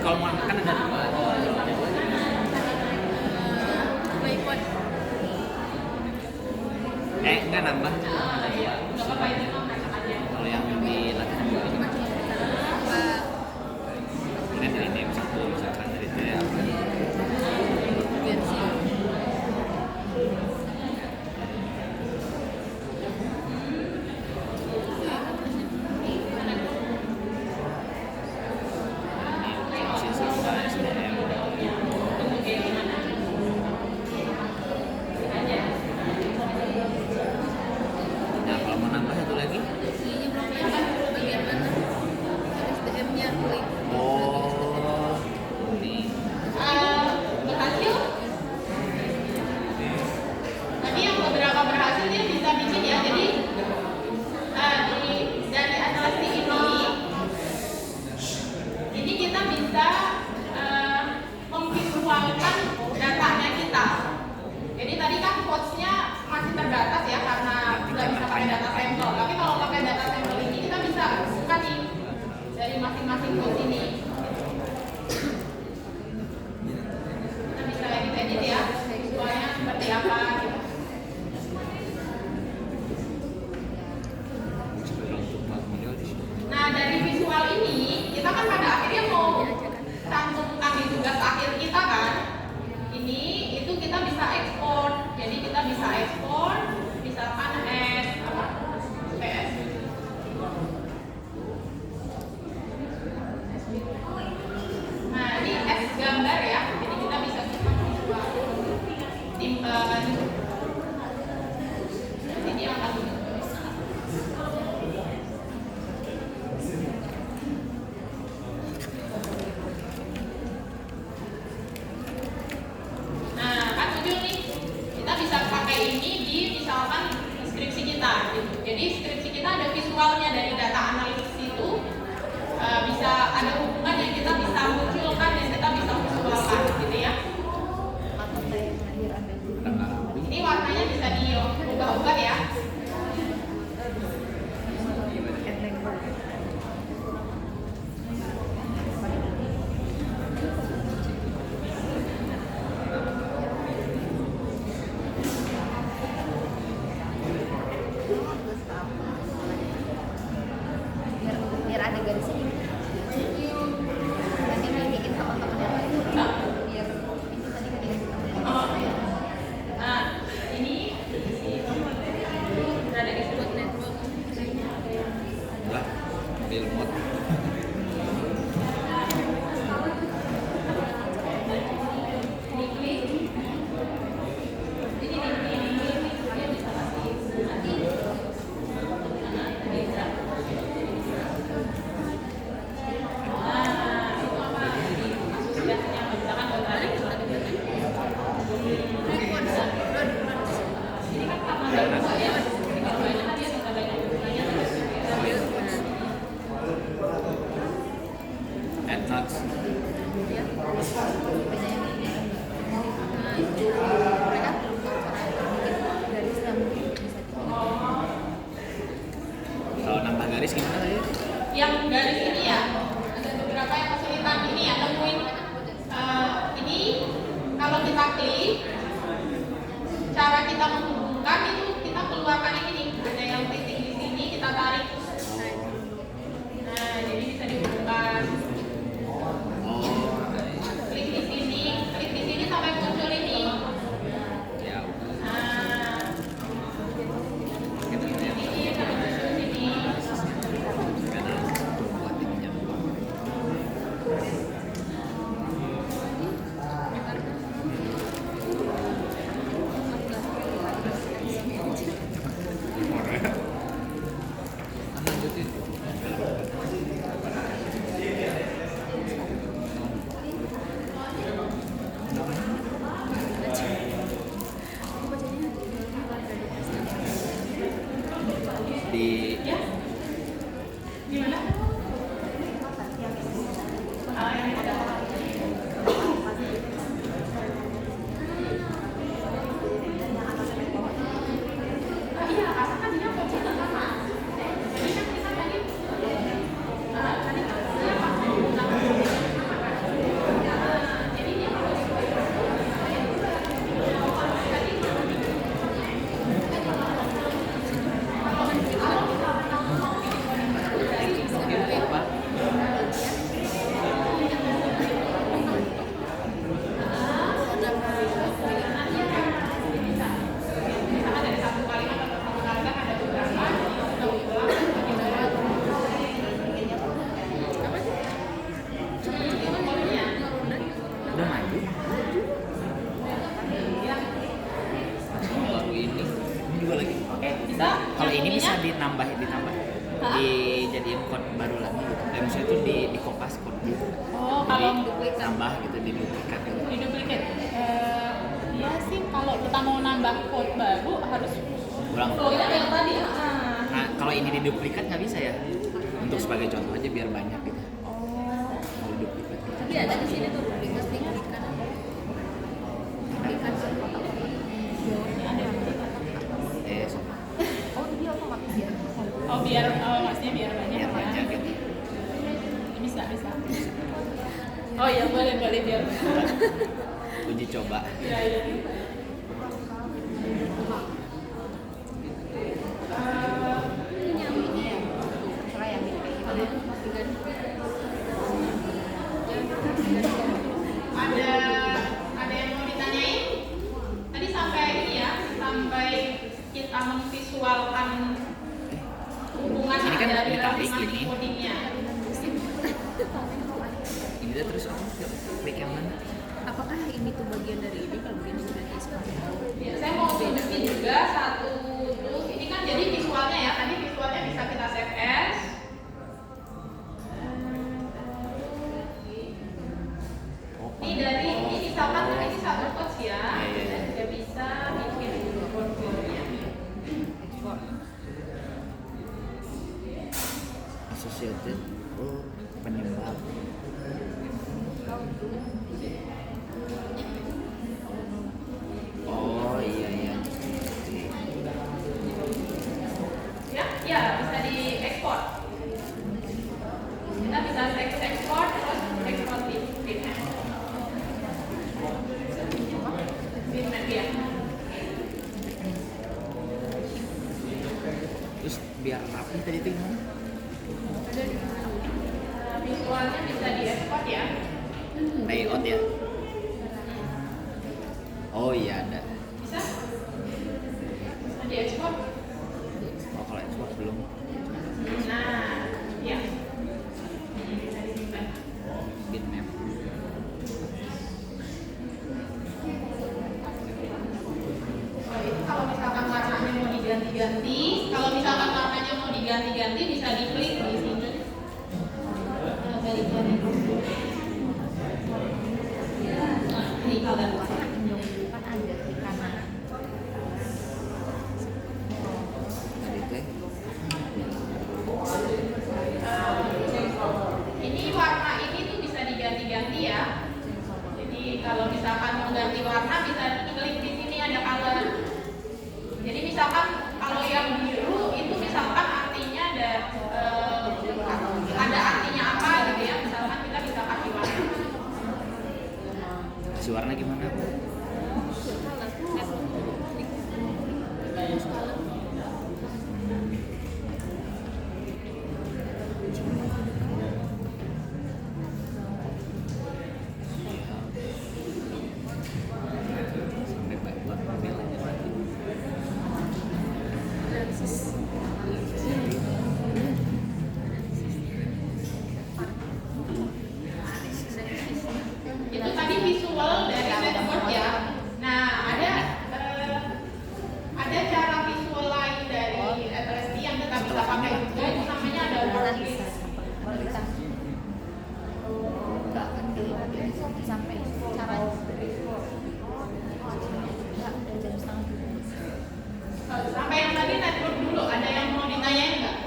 kalau mau kan ada dua. iPhone. Enggak nambah. Nggak apa-apa itu mah acak aja. Kalau yang di latihan dua ini kan dari name satu misalkan dari T apa ini masih sama SDM. Nah kalau mau nambah satu lagi, Ini belum yang bagian mana? SDM-nya klik. oh ini Berhasil. Tadi yang beberapa berhasil dia bisa bikin ya. Jadi dari analisis ini kita bisa memvisualkan datanya kita. Jadi tadi kan quotes-nya masih terbatas ya karena nggak bisa pakai data sampel. Tapi kalau pakai data sampel ini kita bisa buka nih dari masing-masing quotes ini. Kita bisa edit ya, visualnya seperti apa gitu. untuk model di sini. Nah dari visual ini kita kan pada akhirnya mau cantumkan di tugas akhir kita kan. Ini itu kita bisa ekspor. Jadi kita bisa ekspor misalkan PS. Nah ini S gambar ya. Jadi kita bisa simpan. Ini akan Nah, kan muncul nih. Kita bisa pakai ini di misalkan skripsi kita gitu. Jadi skripsi kita ada visualnya dari data analisis itu. Bisa ada hubungan yang kita bisa munculkan dan kita bisa visualkan gitu ya. Tanggal rapi. Ini warnanya bisa diubah-ubah ya. Biar ada garisnya gitu. Nanti bikin teman-teman yang lain. Biar ini tadi kan dikasih teman yang lain. Nah, ini ada disebut network. Enggak, di remote. Diklik. Ini dia bisa kasih nanti. Bisa. Nah, itu apa? Sudah yang misalkan kembali ini kan karena data ya. Kalau ini tadi ada banyak gunanya. Add notes. Ya. Bedanya gini. Nah, itu mereka belum tahu cara bikin garisnya mungkin bisa Kalau nambah garis gimana tadi? Yang garis ini ya ada beberapa yang kesulitan ini ya nemuin ini kalau kita klik cara kita menghubungkan itu kita keluarkan yang ini ada yang titik di sini kita tarik nah jadi bisa dihubungkan Oh, klik di sini sampai muncul ini ya. nah Kita lihat ini sampai muncul sini karena buat ininya. kalau nambah gitu di duplikat gitu. di duplikat, ya sih kalau kita mau nambah code baru harus Ulang. flow-nya yang tadi. Nah, kalau ini di duplikat nggak bisa ya? Untuk sebagai contoh aja biar banyak gitu. Kalau di duplikat. Tapi ada di sini tuh duplikat duplikat Sama. oh dia otomatis ya. Oh biar maksudnya biar banyak Biar banyak ya. gitu. Bisa. Oh iya boleh biar. Uji coba. Iya. Ini yang ini ya. Terserah yang ini kayak gimana. Ada yang mau ditanyain? Tadi sampai ini ya, sampai kita memvisualkan hubungan Ini kan dari dikali nanti ini. codingnya. Ini dia terus klik yang mana? Apakah ini tuh bagian dari ini kalau begini berarti sekarang? Ya, saya mau tunjukin juga satu tools. Ini kan jadi visualnya ya. Tadi visualnya bisa kita save as. Ini dari ini misalkan ini satu coach ya. Dan dia bisa bikin portfolio-nya. Associated. Oh, penyebab. Oh iya. Ya bisa diekspor. Kita bisa ekspor terus ekspor di bitmap. Bitmap ya. Terus biar rapi tadi tuh gimana? Visualnya bisa diekspor ya. Layout ya. Oh iya ada. Bisa? Bisa diekspor. Oh kalau ekspor belum. Nah, ya. Ini bisa disimpan. Bitmap. Oh, itu kalau misalkan warnanya mau diganti-ganti, bisa diklik di sini. Balik-balik. Nah, ini kalau Warna induk kan ada di kanan. Tadi teh. ini warna ini tuh bisa diganti-ganti ya. Jadi kalau misalkan mau ganti warna bisa klik di sini ada color. Jadi misalkan kalau yang biru itu misalkan artinya ada artinya apa gitu ya. Misalkan kita bisa kasih warna. Kasih warna gimana? Sampai buat mobil aja nanti. Itu tadi visual dari dashboard ya. Nah, ada cara visual lain dari LSD yang kita bisa pakai juga. Itu namanya ada worklist. Enggak akan dilihat sampai cara jam setengah dulu. Sampai yang tadi network dulu. Ada yang mau ditanyain nggak?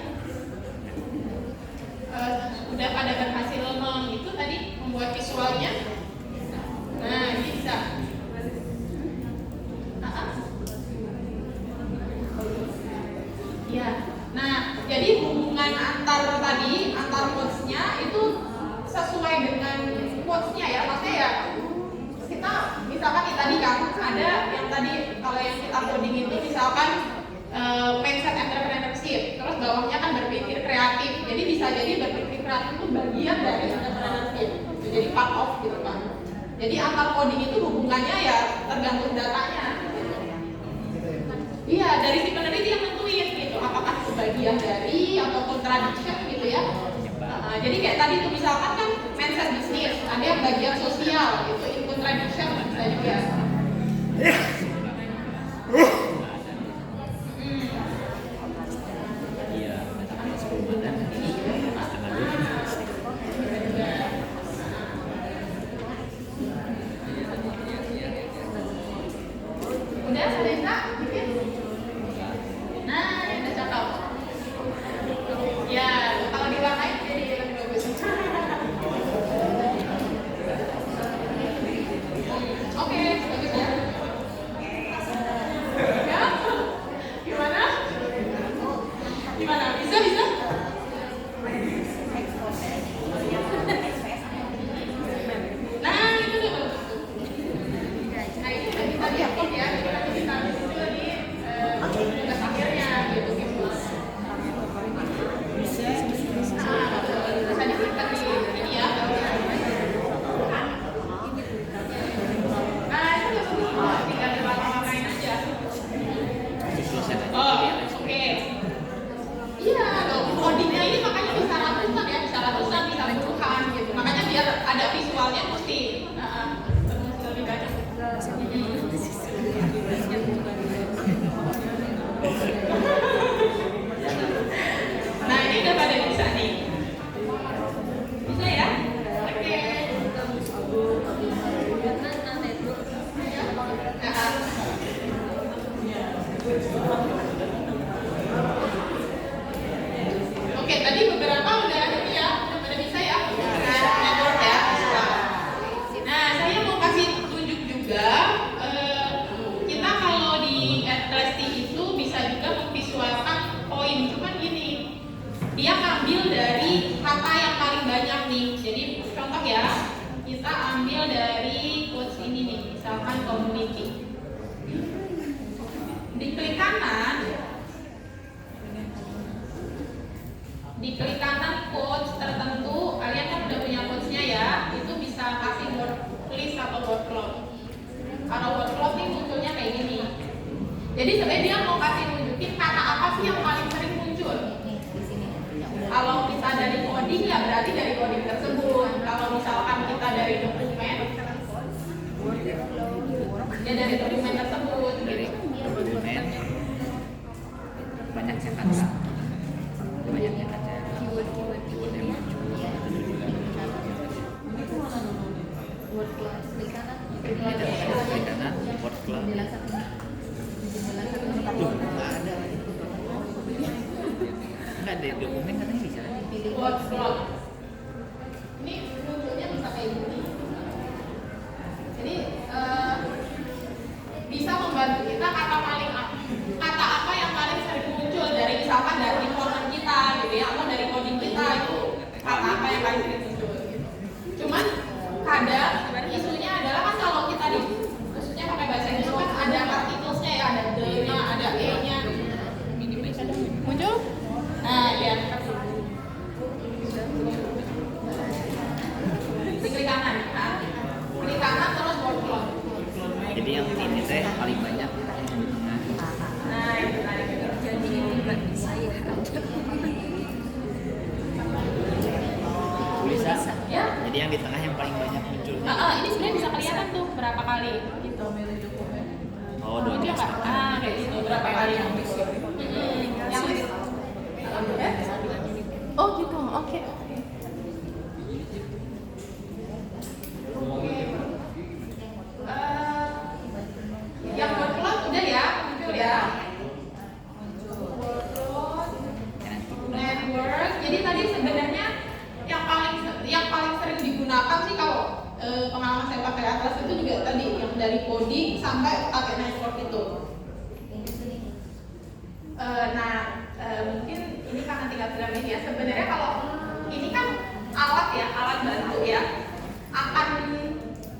Udah pada berhasil itu tadi membuat visualnya. Nah, ini bisa. Ya. Nah, jadi hubungan antar quotes-nya itu sesuai dengan quotes-nya ya. Maksudnya ya kita misalkan tadi kan ada yang tadi kalau yang kita coding itu misalkan mindset entrepreneurship, terus bawahnya kan berpikir kreatif. Jadi bisa jadi berpikir kreatif itu bagian dari entrepreneurship. Jadi part of gitu kan. Jadi antar coding itu hubungannya ya tergantung datanya. Iya, dari si peneliti yang nentuin gitu. Apakah itu bagian dari atau contradiction gitu ya. Jadi kayak tadi tuh misalkan kan mindset bisnis, ada yang bagian sosial gitu, in contradiction bisa juga. Iya, ada 10 badan. Setengah 2. ada visualnya mesti lebih banyak. Nah ini udah pada bisa nih. Bisa ya? Oke. Oke, tadi beberapa udah ini ya, udah pada bisa ya. Network ya. Nah, saya mau kasih tunjuk juga. Kita kalau di Atlasti itu bisa juga memvisualkan poin. Cuman gini, dia ngambil dari kata yang paling banyak nih. Jadi contoh ya, kita ambil dari quotes ini nih, misalkan community. Diklik kanan quotes tertentu, kalian kan udah punya quotesnya ya, itu bisa kasih word list atau word cloud. Kalau word cloud nih munculnya kayak gini. Jadi sebenarnya dia mau kasih nunjukin kata apa sih yang paling sering muncul. Nih di sini yang udah. Kalau kita dari coding ya berarti dari coding tersebut. Kalau misalkan kita dari dokumen, ya dari dokumen tersebut. Dari dokumen banyaknya kata, banyaknya kata, keyword yang muncul. Word cloud di kanan. Kita di kanan word cloud. Jendela satu. Jendela satu. Duh, nggak ada lagi. Nggak ada dokumen katanya bisa. Pilih Word cloud. Ini munculnya bisa kayak gini. Jadi bisa membantu kita kata apa yang paling sering muncul dari misalkan dari informasi kita gitu ya, atau dari coding kita itu kata apa yang paling sering muncul gitu. Cuman kadang isunya adalah kan kalau kita di khususnya pakai bahasa Inggris kan ada particlesnya ya, ada the-nya, ada e-nya. Muncul? Nah, ya. Klik kanan, kan? Klik kanan terus word cloud. Jadi yang ini teh paling banyak. Nah, itu tadi. Jadi ini bukan saya. Tulisan. Ya. Jadi yang di tengah yang paling banyak muncul. Ini sebenarnya bisa kelihatan tuh berapa kali gitu. Oh, Muncul 12 nggak? kali. Kayak gitu berapa kali yang yang oh gitu, oke. Yang word cloud udah ya, muncul ya. Network. Jadi tadi sebenarnya yang paling sering digunakan sih kalau pengalaman saya pakai Atlas itu juga tadi yang dari coding sampai pakai network itu. Mungkin ini kan tinggal ini ya. Sebenarnya kalau ini kan alat ya, alat bantu ya.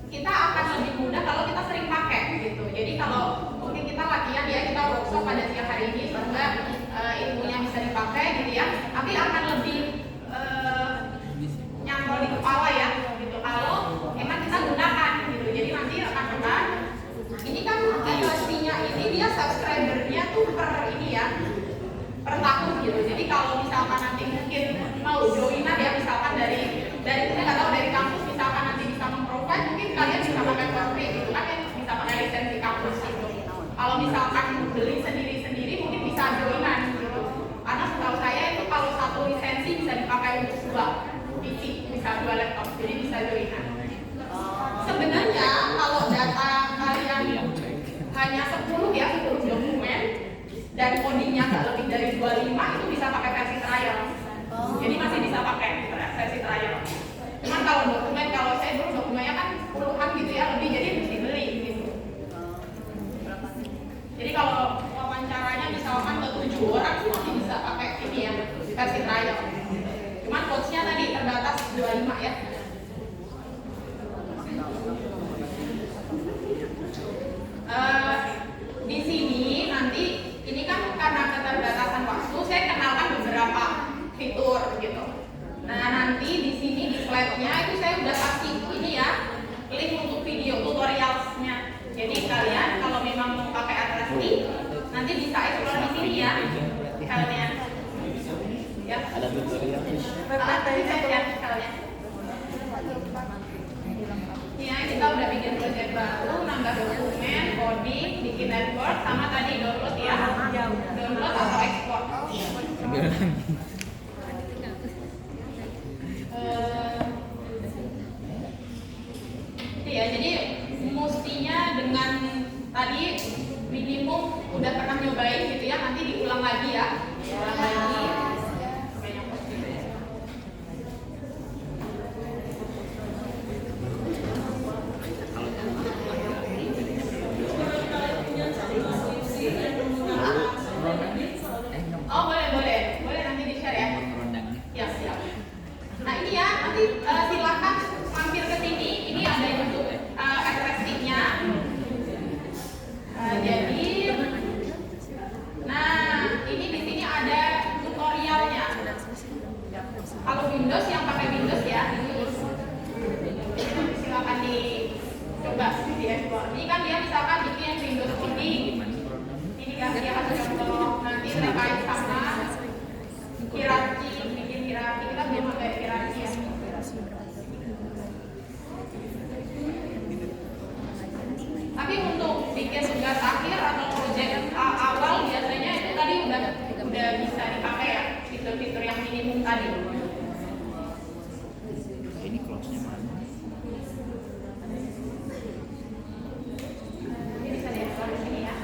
Kita akan lebih mudah kalau kita sering pakai gitu. Jadi kalau mungkin kita latihan ya, kita workshop pada siang hari ini sehingga ilmunya bisa dipakai gitu ya. Tapi akan lebih nyantol di kepala ya gitu. Kalau emang kita gunakan gitu. Jadi nanti rekan-rekan ini kan Atlas-nya ini dia subscribernya tuh per ini ya, per tahun gitu. Jadi kalau misalkan nanti mungkin mau joinan ya, misalkan dari saya nggak tahu dari kampus misalkan nanti bisa memprovide, mungkin kalian bisa pakai for free gitu kan ya, bisa pakai lisensi kampus gitu. Kalau misalkan beli sendiri-sendiri mungkin bisa joinan gitu. Karena setahu saya itu kalau satu lisensi bisa dipakai untuk 2 PC, bisa 2 laptop, jadi bisa joinan. Sebenarnya kalau data kalian hanya 10 ya, 10 dokumen dan codingnya nggak lebih dari 25 itu bisa pakai versi trial. Jadi masih bisa pakai versi trial. Cuman kalau dokumen, kalau saya dulu dokumennya kan puluhan gitu ya, lebih jadi mesti beli gitu. Jadi kalau wawancaranya misalkan ke 7 orang sih masih bisa pakai ini ya, versi trial. Cuman coachnya tadi terbatas 25 ya. Di sini nanti ini kan karena keterbatasan waktu, saya kenalkan beberapa fitur gitu. Nah nanti di sini di slide-nya itu saya udah kasih ini ya, link untuk video tutorialsnya. Jadi kalian kalau memang mau pakai Atlasti, nanti bisa explore di sini ya, kalian. Ya. Ada tutorial. Bisa ya kalian. kita udah bikin project baru, nambah dokumen, coding, bikin network, sama tadi download ya, download atau ekspor. Ambil lagi. Itu ya, jadi mestinya dengan tadi minimum udah pernah nyobain gitu ya, nanti diulang lagi ya, diulang lagi. Oh boleh nanti di share ya. Rondangnya. Ya siap. Nah ini ya, nanti silakan mampir ke sini. Ini ada untuk ekspresinya. Jadi, nah ini di sini ada tutorialnya. Kalau Windows yang pakai Windows ya, silakan dicoba di ekspor. Ini kan dia misalkan bikin Windows coding. Ini kan dia kasih contoh nanti terkait sama hierarki, bikin hierarki. Kita belum pakai hierarki ya. Tapi untuk bikin tugas akhir atau project awal biasanya itu tadi udah bisa dipakai ya, fitur-fitur yang minimum tadi. Ini close-nya mana? Ini bisa diekspor di sini ya.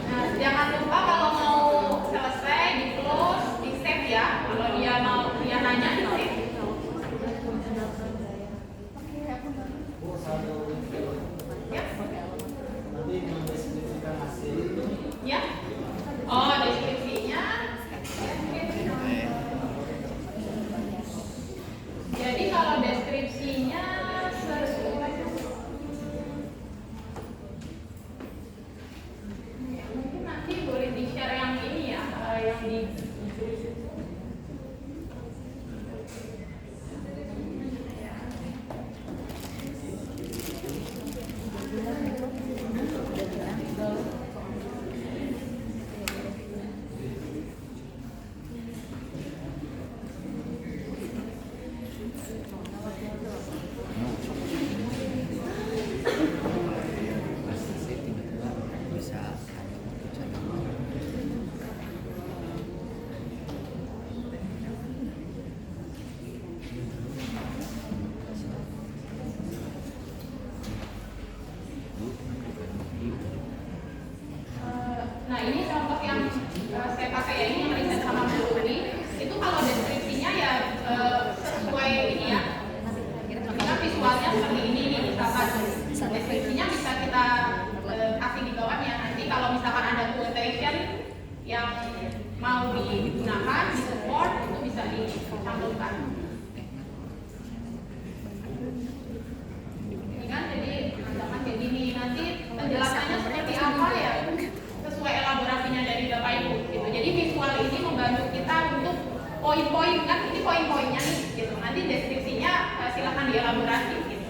Nah, jangan lupa kalau mau selesai di close, di save ya. Kalau dia nanya di save. Ya. Oh, deskripsinya. Jadi kalau deskripsinya mungkin nanti boleh di-share yang ini ya, yang di Saya tiba-tiba bisa ada keputusan. Nah ini contoh yang saya pakai ya, ini yang riset sama Bu Uni. Itu kalau deskripsinya ya sesuai ini ya. Kita visualnya seperti ini nih, misalkan deskripsinya bisa kita kasih di bawahnya. Nanti kalau misalkan ada quotation yang mau digunakan, di support, itu bisa dicantumkan. Ini kan jadi misalkan kayak gini, nanti penjelasannya seperti apa ya, sesuai elaborasinya dari Bapak Ibu gitu. Jadi visual ini membantu kita untuk poin-poin, kan ini poin-poinnya nih gitu. Nanti deskripsinya silakan dielaborasi gitu.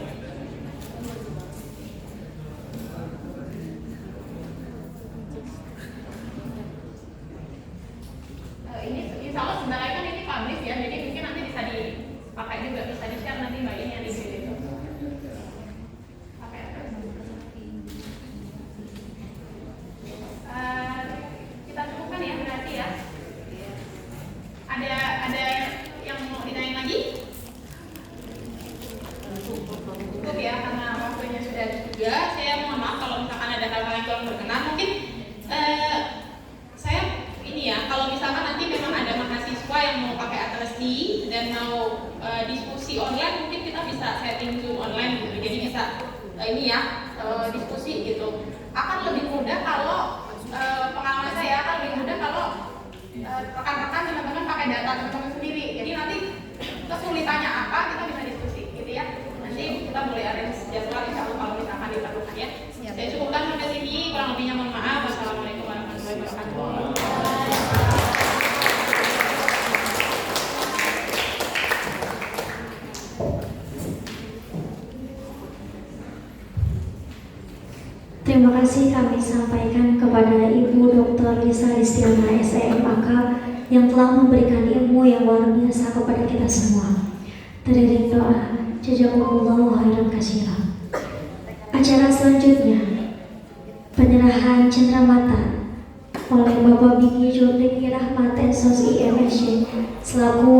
Ini insya Allah sebenarnya kan ini publish ya, jadi mungkin nanti bisa dipakai juga, bisa di-share nanti Mbak ini yang di sini itu. Pakai apa? Kita cukupkan ya berarti ya. Ada yang mau ditanyain lagi? Cukup ya, karena waktunya sudah juga. Saya mohon maaf kalau misalkan ada hal-hal yang kurang berkenan. Mungkin saya ini ya, kalau misalkan nanti memang ada mahasiswa yang mau pakai Atlas D dan mau diskusi online, mungkin kita bisa setting Zoom online gitu. Jadi bisa ini ya, diskusi gitu. Akan lebih mudah kalau pengalaman saya akan lebih mudah kalau rekan-rekan teman-teman pakai data teman-teman sendiri. Jadi nanti kesulitannya apa kita bisa diskusi gitu ya. Nanti kita boleh arrange jadwal insya Allah kalau misalkan diperlukan ya. Saya cukupkan sampai sini, kurang lebihnya mohon maaf. Wassalamualaikum warahmatullahi wabarakatuh. Terima Terima kasih kami sampaikan kepada Ibu Dr. Lisa Listiana SEMAK yang telah memberikan ilmu yang luar biasa kepada kita semua. Teriring doa, jazakumullahu khairan katsiran. Acara selanjutnya, penyerahan cenderamata oleh Bapak Bigi Jordani Rahmat Ensos IMSC selaku